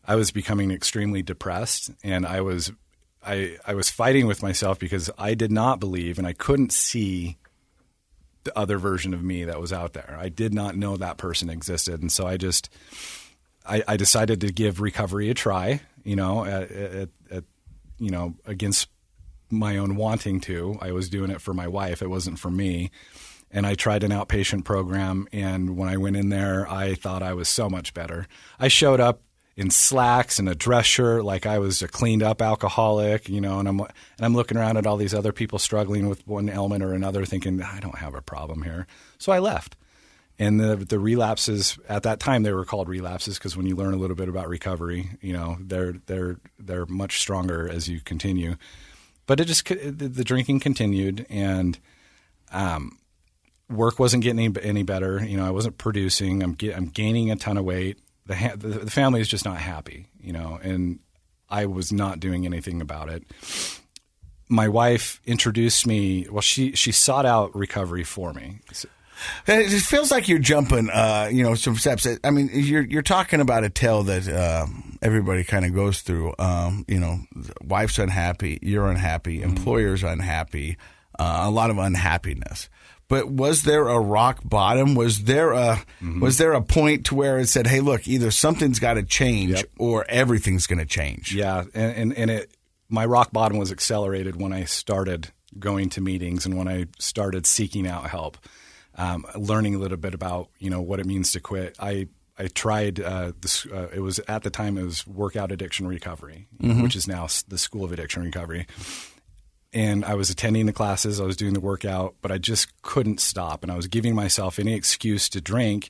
I was becoming extremely depressed, and I was fighting with myself because I did not believe and I couldn't see the other version of me that was out there. I did not know that person existed. And so I decided to give recovery a try, against my own wanting to. I was doing it for my wife. It wasn't for me. And I tried an outpatient program. And when I went in there, I thought I was so much better. I showed up in slacks and a dress shirt like I was a cleaned up alcoholic, and I'm looking around at all these other people struggling with one ailment or another thinking, I don't have a problem here. So I left. And the relapses at that time, they were called relapses because when you learn a little bit about recovery, they're much stronger as you continue. But the drinking continued, and work wasn't getting any better. I wasn't producing. I'm gaining a ton of weight. The family is just not happy, and I was not doing anything about it. My wife introduced me. Well, she sought out recovery for me.
It feels like you're jumping, some steps. I mean, you're talking about a tale that everybody kind of goes through. Wife's unhappy, you're unhappy, employer's unhappy, a lot of unhappiness. But was there a rock bottom? Was there a point to where it said, "Hey, look, either something's got to change or everything's going to change"? Yeah,
and my rock bottom was accelerated when I started going to meetings and when I started seeking out help, learning a little bit about what it means to quit. I tried this. It was at the time it was Workout Addiction Recovery, which is now the School of Addiction Recovery. And I was attending the classes, I was doing the workout, but I just couldn't stop. And I was giving myself any excuse to drink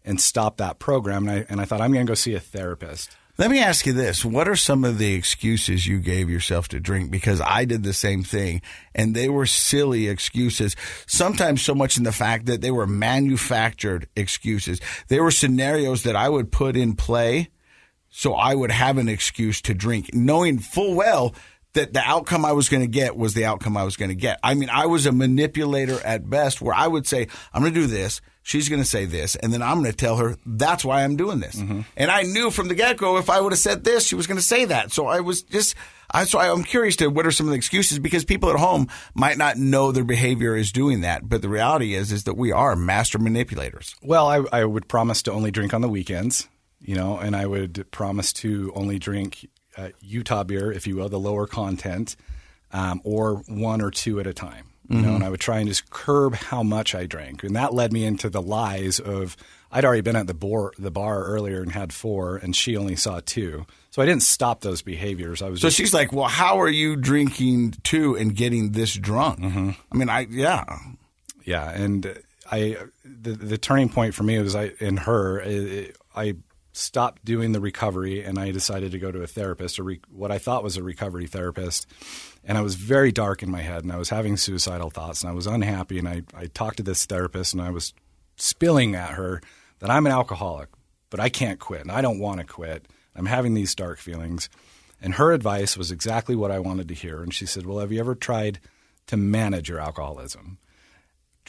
and stop that program. And I thought, I'm going to go see a therapist.
Let me ask you this. What are some of the excuses you gave yourself to drink? Because I did the same thing, and they were silly excuses, sometimes so much in the fact that they were manufactured excuses. They were scenarios that I would put in play so I would have an excuse to drink, knowing full well that the outcome I was going to get was the outcome I was going to get. I mean, I was a manipulator at best where I would say, I'm going to do this. She's going to say this. And then I'm going to tell her that's why I'm doing this. And I knew from the get-go if I would have said this, she was going to say that. So I'm curious to what are some of the excuses, because people at home might not know their behavior is doing that. But the reality is that we are master manipulators.
Well, I would promise to only drink on the weekends, and I would promise to only drink Utah beer, if you will, the lower content, or one or two at a time. And I would try and just curb how much I drank. And that led me into the lies of I'd already been at the bar earlier and had 4, and she only saw 2. So I didn't stop those behaviors.
She's like, well, how are you drinking 2 and getting this drunk? I mean,
Yeah, and the turning point for me was I stopped doing the recovery, and I decided to go to a therapist, what I thought was a recovery therapist. And I was very dark in my head, and I was having suicidal thoughts, and I was unhappy. And I talked to this therapist, and I was spilling at her that I'm an alcoholic, but I can't quit, and I don't want to quit. I'm having these dark feelings. And her advice was exactly what I wanted to hear. And she said, well, have you ever tried to manage your alcoholism?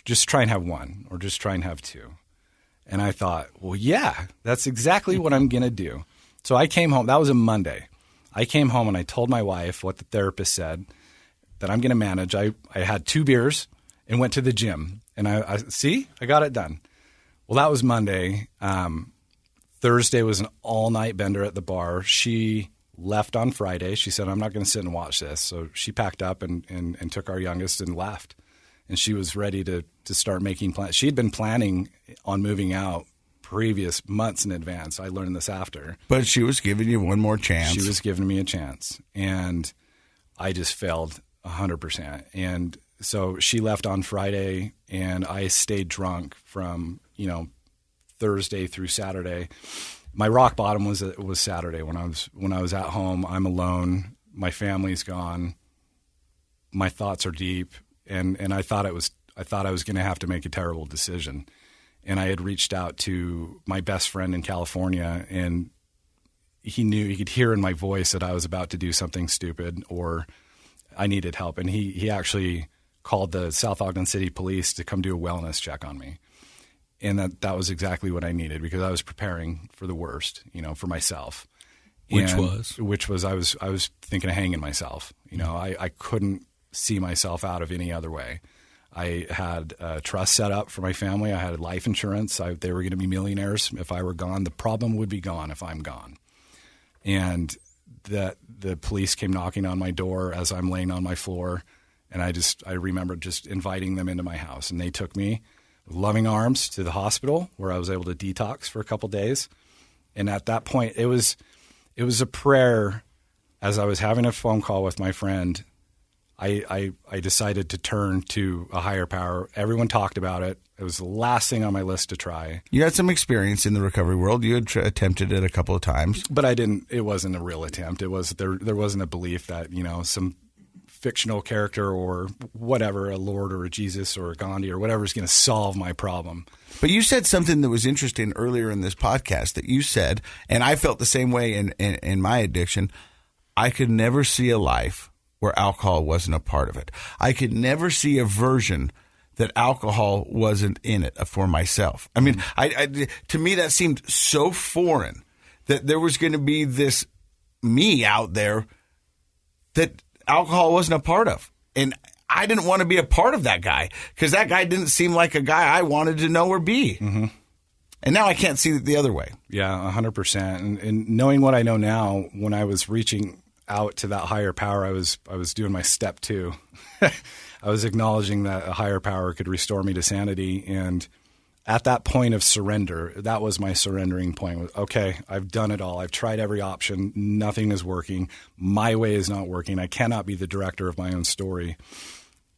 Just try and have 1, or just try and have 2. And I thought, well, yeah, that's exactly what I'm going to do. So I came home. That was a Monday. I came home and I told my wife what the therapist said, that I'm going to manage. I had 2 beers and went to the gym. And I got it done. Well, that was Monday. Thursday was an all-night bender at the bar. She left on Friday. She said, I'm not going to sit and watch this. So she packed up and took our youngest and left. And she was ready to start making plans. She had been planning on moving out previous months in advance. I learned this after.
But she was giving you one more chance.
She was giving me a chance. And I just failed 100%. And so she left on Friday, and I stayed drunk from, Thursday through Saturday. My rock bottom was Saturday when I was at home. I'm alone. My family's gone. My thoughts are deep. And I thought I was going to have to make a terrible decision. And I had reached out to my best friend in California, and he could hear in my voice that I was about to do something stupid or I needed help. And he actually called the South Ogden City Police to come do a wellness check on me. And that was exactly what I needed, because I was preparing for the worst, for myself.
Which
was I was thinking of hanging myself. You know, I couldn't see myself out of any other way. I had a trust set up for my family. I had life insurance. They were going to be millionaires if I were gone. The problem would be gone if I'm gone. And the police came knocking on my door as I'm laying on my floor. And I remember just inviting them into my house. And they took me with loving arms to the hospital where I was able to detox for a couple days. And at that point, it was a prayer as I was having a phone call with my friend. I decided to turn to a higher power. Everyone talked about it. It was the last thing on my list to try.
You had some experience in the recovery world. You had attempted it a couple of times.
But I didn't. It wasn't a real attempt. It was there wasn't a belief that, you know, some fictional character or whatever, a Lord or a Jesus or a Gandhi or whatever is going to solve my problem.
But you said something that was interesting earlier in this podcast that you said, and I felt the same way in my addiction. I could never see a life where alcohol wasn't a part of it. I could never see a version that alcohol wasn't in it for myself. I mean, to me, that seemed so foreign that there was going to be this me out there that alcohol wasn't a part of. And I didn't want to be a part of that guy because that guy didn't seem like a guy I wanted to know or be. Mm-hmm. And now I can't see it the other way.
Yeah, 100%. And knowing what I know now, when I was reaching out to that higher power, I was doing my step 2. I was acknowledging that a higher power could restore me to sanity. And at that point of surrender, that was my surrendering point. Okay, I've done it all. I've tried every option. Nothing is working. My way is not working. I cannot be the director of my own story.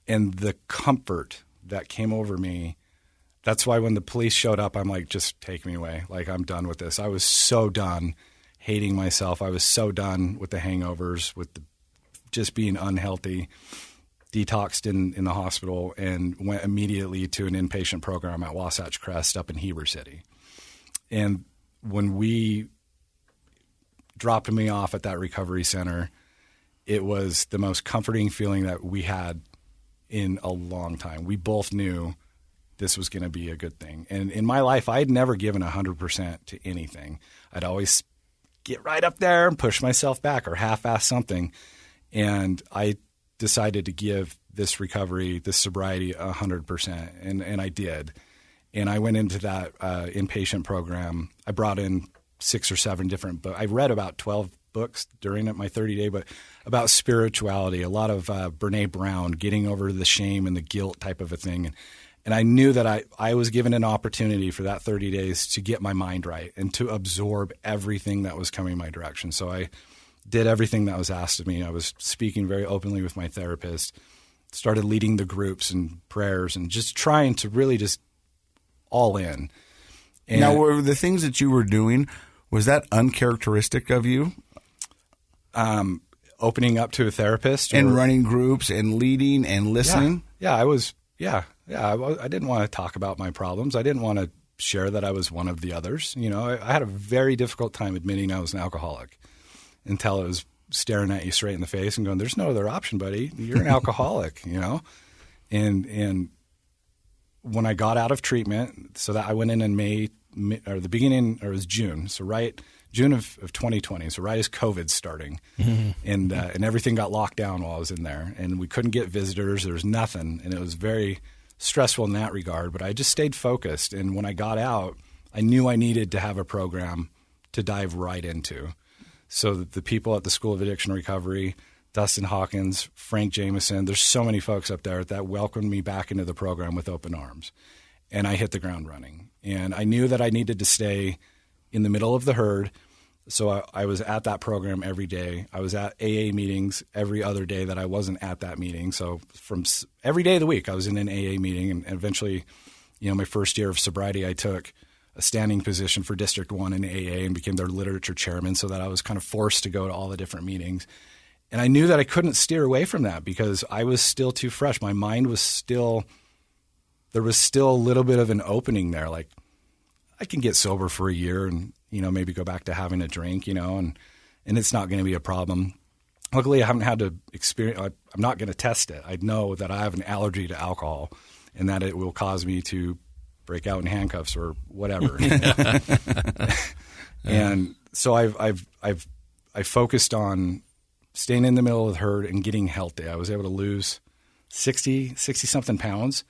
And the comfort that came over me, that's why when the police showed up, I'm like, just take me away. Like, I'm done with this. I was so done hating myself. I was so done with the hangovers, with just being unhealthy. Detoxed in the hospital and went immediately to an inpatient program at Wasatch Crest up in Heber City. And when we dropped me off at that recovery center, it was the most comforting feeling that we had in a long time. We both knew this was going to be a good thing. And in my life, I had never given 100% to anything. I'd always get right up there and push myself back or half-ass something. And I decided to give this recovery, this sobriety 100%, and I did. And I went into that inpatient program. I brought in 6 or 7 different books. I read about 12 books during my 30-day, but about spirituality, a lot of Brene Brown, getting over the shame and the guilt type of a thing. And I knew that I was given an opportunity for that 30 days to get my mind right and to absorb everything that was coming my direction. So I did everything that was asked of me. I was speaking very openly with my therapist, started leading the groups and prayers and just trying to really just all in. And
now, were the things that you were doing, was that uncharacteristic of you?
Opening up to a therapist?
And running groups and leading and listening?
Yeah, I was, yeah. I didn't want to talk about my problems. I didn't want to share that I was one of the others. You know, I had a very difficult time admitting I was an alcoholic until it was staring at you straight in the face and going, there's no other option, buddy. You're an alcoholic, you know? And when I got out of treatment, so that I went in May, or the beginning, or it was June. So June of 2020. So right as COVID's starting. Mm-hmm. And everything got locked down while I was in there. And we couldn't get visitors. There was nothing. And it was very stressful in that regard. But I just stayed focused. And when I got out, I knew I needed to have a program to dive right into. So the people at the School of Addiction Recovery, Dustin Hawkins, Frank Jameson, there's so many folks up there that welcomed me back into the program with open arms. And I hit the ground running. And I knew that I needed to stay in the middle of the herd. So I was at that program every day. I was at AA meetings every other day that I wasn't at that meeting. So from every day of the week, I was in an AA meeting. And eventually, you know, my first year of sobriety, I took a standing position for District 1 in AA and became their literature chairman, so that I was kind of forced to go to all the different meetings. And I knew that I couldn't steer away from that because I was still too fresh. My mind was still – there was still a little bit of an opening there. Like, I can get sober for a year and, you know, maybe go back to having a drink, you know, and it's not going to be a problem. Luckily, I haven't had to experience – I'm not going to test it. I know that I have an allergy to alcohol and that it will cause me to – break out in handcuffs or whatever. And so I've I focused on staying in the middle of the herd and getting healthy. I was able to lose 60 something pounds,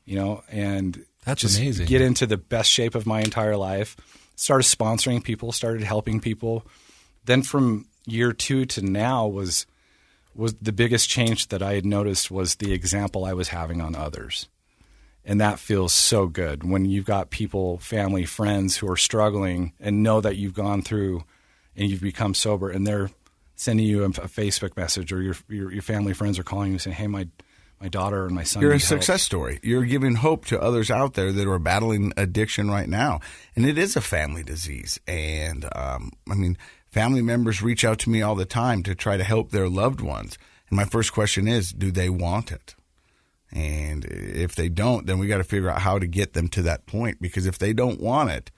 and
that's
just
amazing.
Get into the best shape of my entire life. Started sponsoring people, started helping people. Then from year 2 to now was the biggest change that I had noticed was the example I was having on others. And that feels so good when you've got people, family, friends who are struggling and know that you've gone through and you've become sober, and they're sending you a Facebook message, or your family friends are calling you saying, hey, my daughter and my son
You're a
need help.
success story. You're giving hope to others out there that are battling addiction right now. And it is a family disease. And, family members reach out to me all the time to try to help their loved ones. And my first question is, do they want it? And if they don't, then we got to figure out how to get them to that point. Because if they don't want it,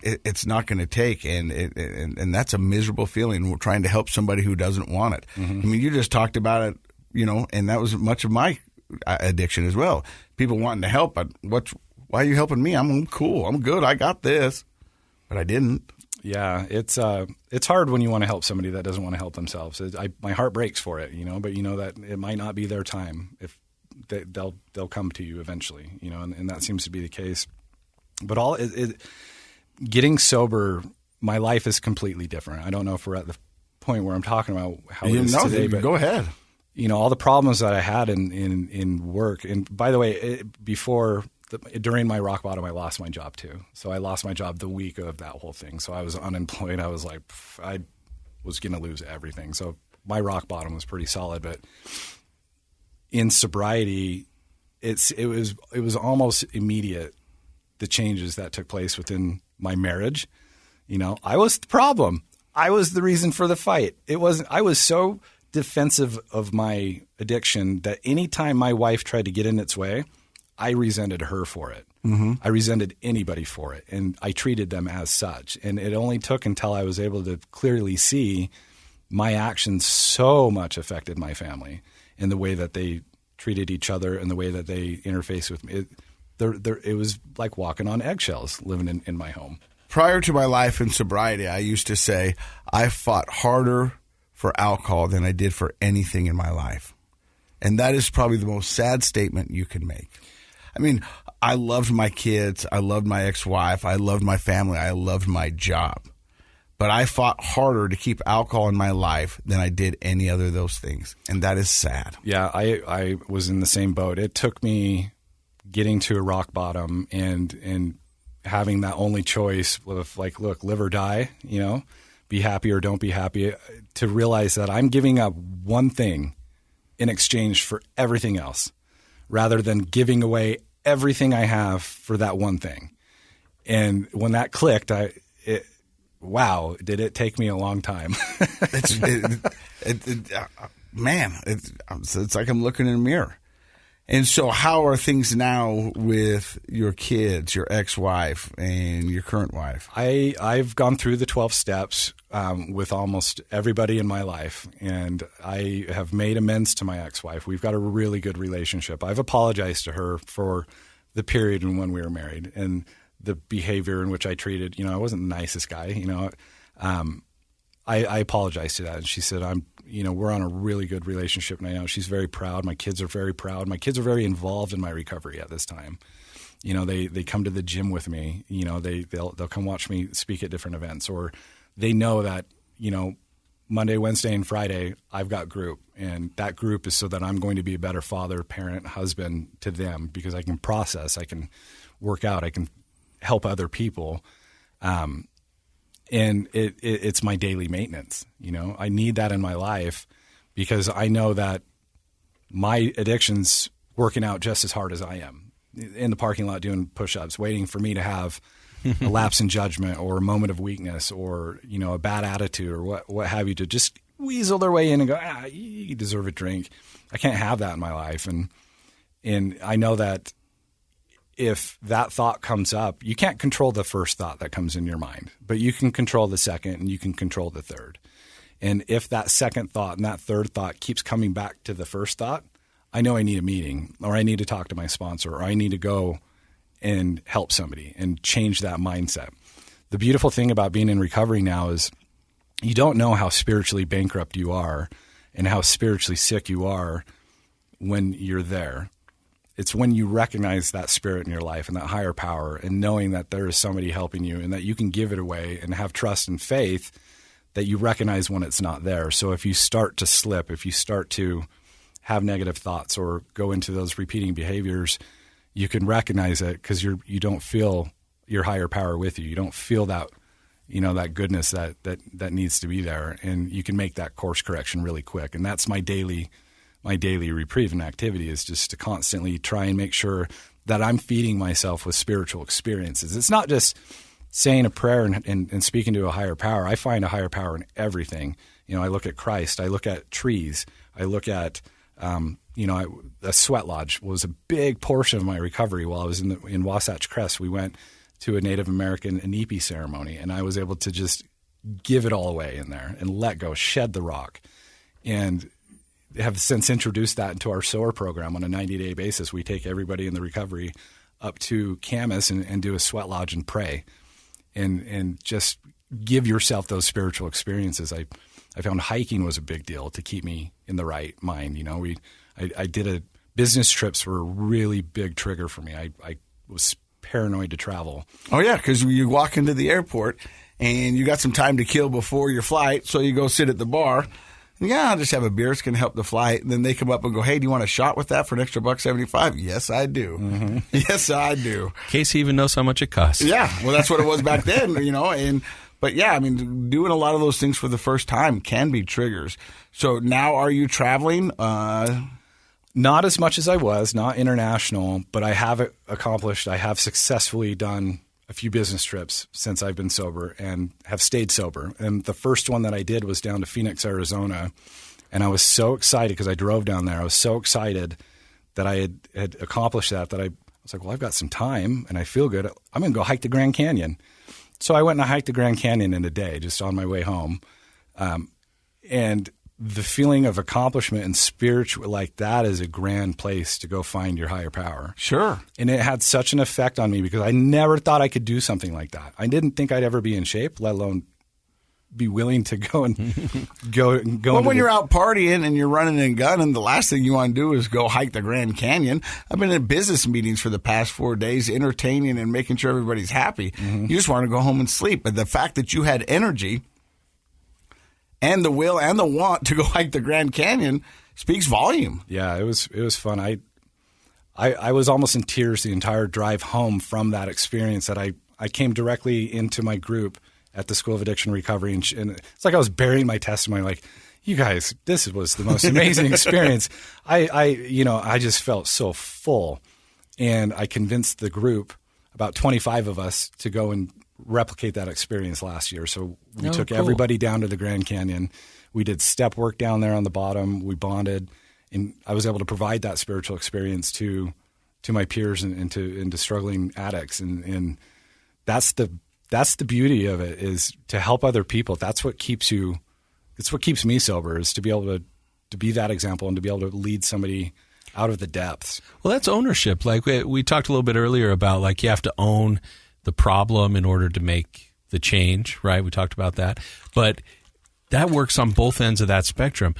it's not going to take. And that's a miserable feeling. We're trying to help somebody who doesn't want it. Mm-hmm. You just talked about it. And that was much of my addiction as well. People wanting to help, but why are you helping me? I'm cool. I'm good. I got this, but I didn't.
Yeah, it's hard when you want to help somebody that doesn't want to help themselves. My heart breaks for it, but that it might not be their time. If they'll come to you eventually, and that seems to be the case. But getting sober, my life is completely different. I don't know if we're at the point where I'm talking about how it is today, but
go ahead.
All the problems that I had in work. And by the way, during my rock bottom, I lost my job too. So I lost my job the week of that whole thing. So I was unemployed. I was like, I was going to lose everything. So my rock bottom was pretty solid. But in sobriety, it was almost immediate, the changes that took place within my marriage. I was the problem. I was the reason for the fight. I was so defensive of my addiction that anytime my wife tried to get in its way, I resented her for it. Mm-hmm. I resented anybody for it, and I treated them as such. And it only took until I was able to clearly see my actions so much affected my family and the way that they treated each other and the way that they interfaced with me. It was like walking on eggshells living in my home.
Prior to my life in sobriety, I used to say I fought harder for alcohol than I did for anything in my life. And that is probably the most sad statement you can make. I loved my kids. I loved my ex-wife. I loved my family. I loved my job. But I fought harder to keep alcohol in my life than I did any other of those things. And that is sad.
Yeah, I was in the same boat. It took me getting to a rock bottom and having that only choice of like, look, live or die, be happy or don't be happy, to realize that I'm giving up one thing in exchange for everything else, rather than giving away everything I have for that one thing. And when that clicked, wow, did it take me a long time.
Man, it's like I'm looking in a mirror. And so how are things now with your kids, your ex-wife, and your current wife?
I've gone through the 12 steps with almost everybody in my life, and I have made amends to my ex-wife. We've got a really good relationship. I've apologized to her for the period when we were married and the behavior in which I treated. I wasn't the nicest guy. I apologized to that, and she said, we're on a really good relationship now. She's very proud. My kids are very proud. My kids are very involved in my recovery at this time. They come to the gym with me. They'll come watch me speak at different events, or they know that, Monday, Wednesday, and Friday, I've got group, and that group is so that I'm going to be a better father, parent, husband to them, because I can process, I can work out, I can help other people. And it's my daily maintenance. I need that in my life because I know that my addiction's working out just as hard as I am in the parking lot doing push-ups, waiting for me to have a lapse in judgment or a moment of weakness or, a bad attitude or what have you, to just weasel their way in and go, you deserve a drink. I can't have that in my life. And I know that if that thought comes up, you can't control the first thought that comes in your mind, but you can control the second and you can control the third. And if that second thought and that third thought keeps coming back to the first thought, I know I need a meeting, or I need to talk to my sponsor, or I need to go and help somebody and change that mindset. The beautiful thing about being in recovery now is you don't know how spiritually bankrupt you are and how spiritually sick you are when you're there. It's when you recognize that spirit in your life and that higher power, and knowing that there is somebody helping you and that you can give it away and have trust and faith, that you recognize when it's not there. So if you start to slip, if you start to have negative thoughts or go into those repeating behaviors, you can recognize it because you don't feel your higher power with you. You don't feel that, that goodness that needs to be there, and you can make that course correction really quick. And that's my daily reprieve and activity, is just to constantly try and make sure that I'm feeding myself with spiritual experiences. It's not just saying a prayer and speaking to a higher power. I find a higher power in everything. I look at Christ. I look at trees. I look at, a sweat lodge was a big portion of my recovery. While I was in Wasatch Crest, we went to a Native American Inipi ceremony, and I was able to just give it all away in there and let go, shed the rock, and have since introduced that into our SOAR program on a 90-day basis. We take everybody in the recovery up to Camas and do a sweat lodge and pray, and just give yourself those spiritual experiences. I found hiking was a big deal to keep me in the right mind. I did business trips were a really big trigger for me. I was paranoid to travel.
Oh yeah, because you walk into the airport and you got some time to kill before your flight, so you go sit at the bar. Yeah, I'll just have a beer. It's going to help the flight. And then they come up and go, hey, do you want a shot with that for an extra $1.75? Yes, I do. Mm-hmm. Yes, I do.
Casey even knows how much it costs.
Yeah, well, that's what it was back then, But yeah, doing a lot of those things for the first time can be triggers. So now are you traveling?
Not as much as I was, not international, but I have accomplished, I have successfully done a few business trips since I've been sober and have stayed sober. And the first one that I did was down to Phoenix, Arizona. And I was so excited because I drove down there. I was so excited that I had accomplished that I was like, well, I've got some time and I feel good. I'm going to go hike the Grand Canyon. So I went and I hiked the Grand Canyon in a day just on my way home. And the feeling of accomplishment and spiritual, like that is a grand place to go find your higher power.
Sure.
And it had such an effect on me because I never thought I could do something like that. I didn't think I'd ever be in shape, let alone be willing to go and go.
Well, when you're out partying and you're running and gunning, the last thing you want to do is go hike the Grand Canyon. I've been in business meetings for the past 4 days, entertaining and making sure everybody's happy. Mm-hmm. You just want to go home and sleep. But the fact that you had energy and the will and the want to go hike the Grand Canyon speaks volume.
Yeah, it was fun. I was almost in tears the entire drive home from that experience. That I came directly into my group at the School of Addiction Recovery, and it's like I was burying my testimony. Like, you guys, this was the most amazing experience. I just felt so full, and I convinced the group, about 25 of us, to go and replicate that experience last year. So we took everybody down to the Grand Canyon. We did step work down there on the bottom. We bonded, and I was able to provide that spiritual experience to my peers and to struggling addicts. And that's the beauty of it, is to help other people. That's what keeps you. It's what keeps me sober, is to be able to be that example and to be able to lead somebody out of the depths.
Well, that's ownership. Like we talked a little bit earlier about, like, you have to own the problem in order to make the change, right? We talked about that. But that works on both ends of that spectrum.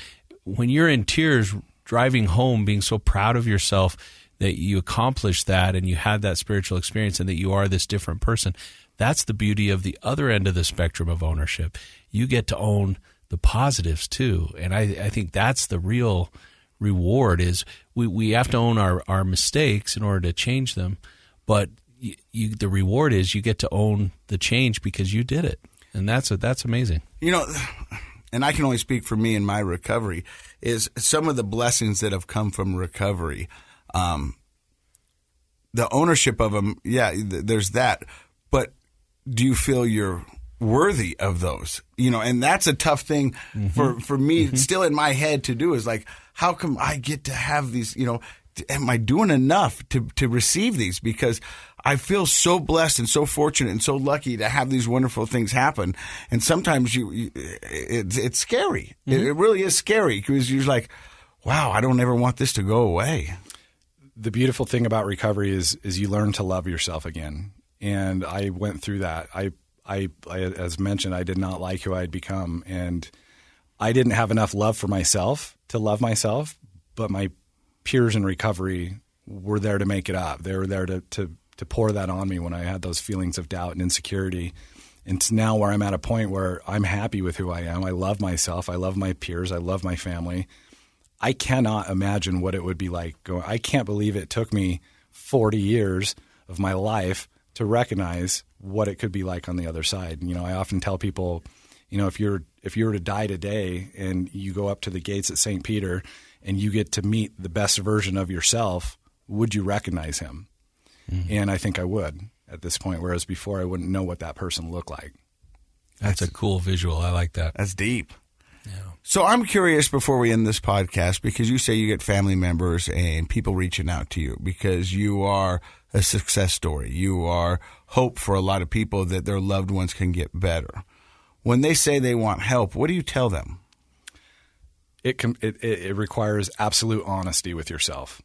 When you're in tears driving home, being so proud of yourself that you accomplished that and you had that spiritual experience and that you are this different person, that's the beauty of the other end of the spectrum of ownership. You get to own the positives too. And I think that's the real reward, is we have to own our mistakes in order to change them. But the reward is you get to own the change because you did it. And that's amazing.
And I can only speak for me in my recovery, is some of the blessings that have come from recovery. The ownership of them, yeah, there's that. But do you feel you're worthy of those? And that's a tough thing for me still in my head to do, is like, how come I get to have these, am I doing enough to receive these? Because I feel so blessed and so fortunate and so lucky to have these wonderful things happen. And sometimes it's scary. Mm-hmm. It really is scary, because you're like, wow, I don't ever want this to go away.
The beautiful thing about recovery is you learn to love yourself again. And I went through that. I I, as mentioned, I did not like who I had become, and I didn't have enough love for myself to love myself, but my peers in recovery were there to make it up. They were there to pour that on me when I had those feelings of doubt and insecurity. And to now where I'm at a point where I'm happy with who I am. I love myself. I love my peers. I love my family. I cannot imagine what it would be like going. I can't believe it took me 40 years of my life to recognize what it could be like on the other side. And, I often tell people, if you were to die today and you go up to the gates at St. Peter and you get to meet the best version of yourself, would you recognize him? Mm-hmm. And I think I would at this point, whereas before I wouldn't know what that person looked like.
That's a cool visual. I like that.
That's deep.
Yeah.
So I'm curious before we end this podcast, because you say you get family members and people reaching out to you because you are a success story. You are hope for a lot of people that their loved ones can get better. When they say they want help, what do you tell them?
It requires absolute honesty with yourself.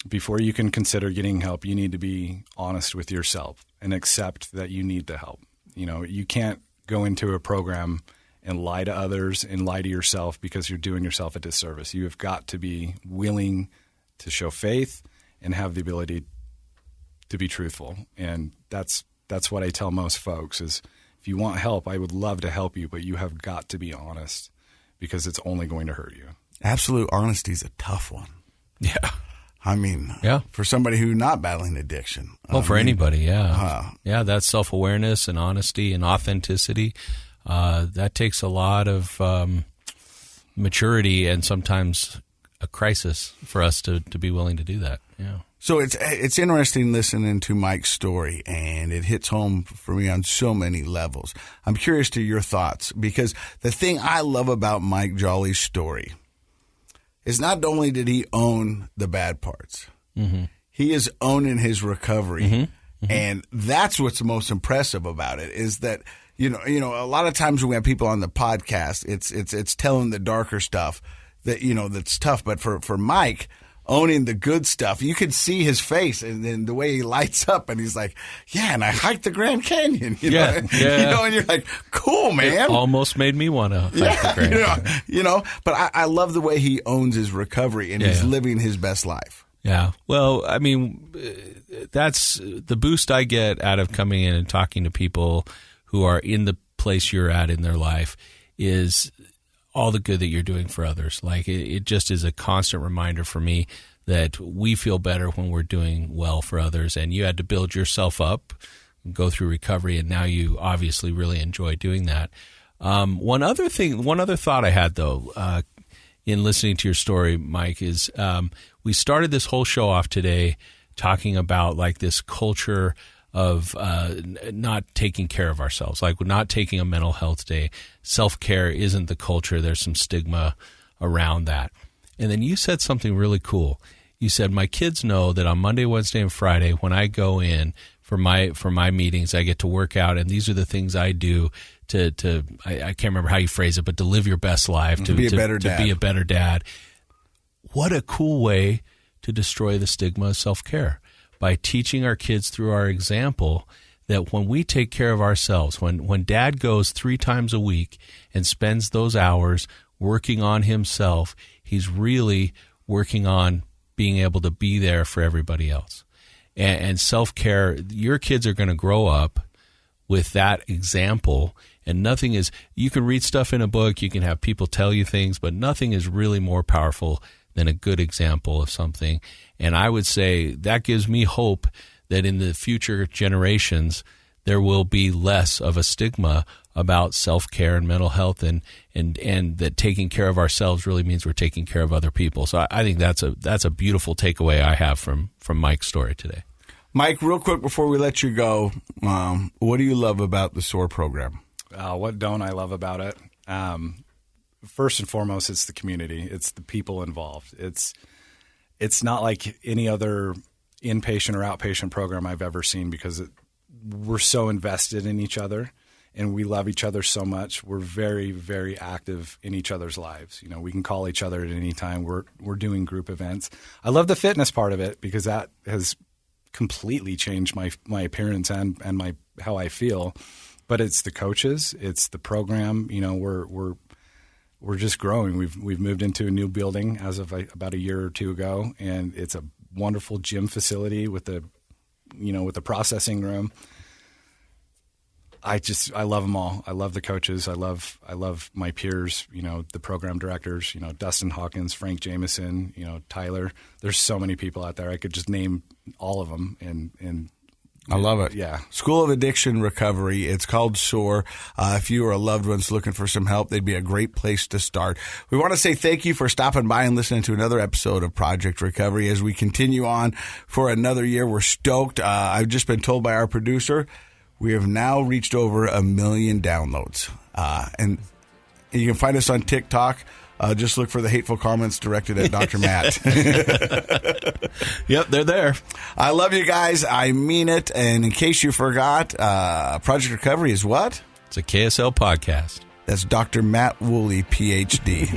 Before you can consider getting help, you need to be honest with yourself and accept that you need the help. You can't go into a program and lie to others and lie to yourself because you're doing yourself a disservice. You have got to be willing to show faith and have the ability to be truthful. And that's what I tell most folks is if you want help, I would love to help you, but you have got to be honest because it's only going to hurt you.
Absolute honesty is a tough one.
Yeah.
I mean, for somebody who's not battling addiction.
Well, for anybody, yeah. That's self-awareness and honesty and authenticity. That takes a lot of maturity and sometimes a crisis for us to be willing to do that. Yeah.
So it's interesting listening to Mike's story, and it hits home for me on so many levels. I'm curious to your thoughts, because the thing I love about Mike Jolley's story is not only did he own the bad parts, mm-hmm. he is owning his recovery. Mm-hmm. Mm-hmm. And that's what's most impressive about it is that, a lot of times when we have people on the podcast, it's telling the darker stuff that, that's tough. But for Mike, owning the good stuff, you can see his face and then the way he lights up and he's like, yeah, and I hiked the Grand Canyon,
Yeah.
And you're like, cool, man.
It almost made me want to hike the Grand Canyon.
But I love the way he owns his recovery and he's living his best life.
Yeah. Well, I mean, that's the boost I get out of coming in and talking to people who are in the place you're at in their life is all the good that you're doing for others. Like it just is a constant reminder for me that we feel better when we're doing well for others. And you had to build yourself up, go through recovery, and now you obviously really enjoy doing that. One other thought I had though, in listening to your story, Mike, is we started this whole show off today talking about like this culture of not taking care of ourselves, like we're not taking a mental health day. Self-care isn't the culture. There's some stigma around that. And then you said something really cool. You said, my kids know that on Monday, Wednesday, and Friday, when I go in for my meetings, I get to work out, and these are the things I do to I can't remember how you phrase it, but to live your best life, to be a better dad. What a cool way to destroy the stigma of self-care. By teaching our kids through our example that when we take care of ourselves, when dad goes 3 times a week and spends those hours working on himself, he's really working on being able to be there for everybody else. And self-care, your kids are going to grow up with that example, and nothing is, you can read stuff in a book, you can have people tell you things, but nothing is really more powerful than a good example of something. And I would say that gives me hope that in the future generations, there will be less of a stigma about self-care and mental health, and that taking care of ourselves really means we're taking care of other people. So I think that's a beautiful takeaway I have from Mike's story today.
Mike, real quick before we let you go, what do you love about the SOAR program?
What don't I love about it? First and foremost, it's the community. It's the people involved. It's not like any other inpatient or outpatient program I've ever seen because we're so invested in each other and we love each other so much. We're very, very active in each other's lives. We can call each other at any time. We're doing group events. I love the fitness part of it because that has completely changed my appearance and how I feel. But it's the coaches, it's the program. You know, we're just growing. We've moved into a new building as of about a year or two ago, and it's a wonderful gym facility with the processing room. I love them all. I love the coaches. I love my peers, you know, the program directors, you know, Dustin Hawkins, Frank Jameson, you know, Tyler. There's so many people out there. I could just name all of them and
I love it.
Yeah.
School of Addiction Recovery. It's called SOAR. If you or a loved one's looking for some help, they'd be a great place to start. We want to say thank you for stopping by and listening to another episode of Project Recovery as we continue on for another year. We're stoked. I've just been told by our producer we have now reached over 1 million downloads. And you can find us on TikTok. Just look for the hateful comments directed at Dr. Matt.
Yep, they're there.
I love you guys. I mean it. And in case you forgot, Project Recovery is what?
It's a KSL podcast.
That's Dr. Matt Woolley, Ph.D.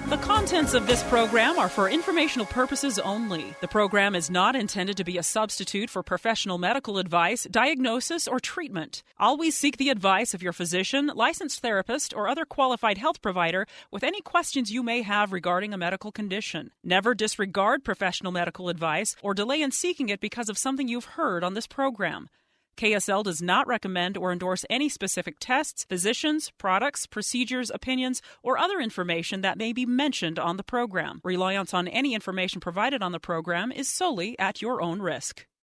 The contents of this program are for informational purposes only. The program is not intended to be a substitute for professional medical advice, diagnosis, or treatment. Always seek the advice of your physician, licensed therapist, or other qualified health provider with any questions you may have regarding a medical condition. Never disregard professional medical advice or delay in seeking it because of something you've heard on this program. KSL does not recommend or endorse any specific tests, physicians, products, procedures, opinions, or other information that may be mentioned on the program. Reliance on any information provided on the program is solely at your own risk.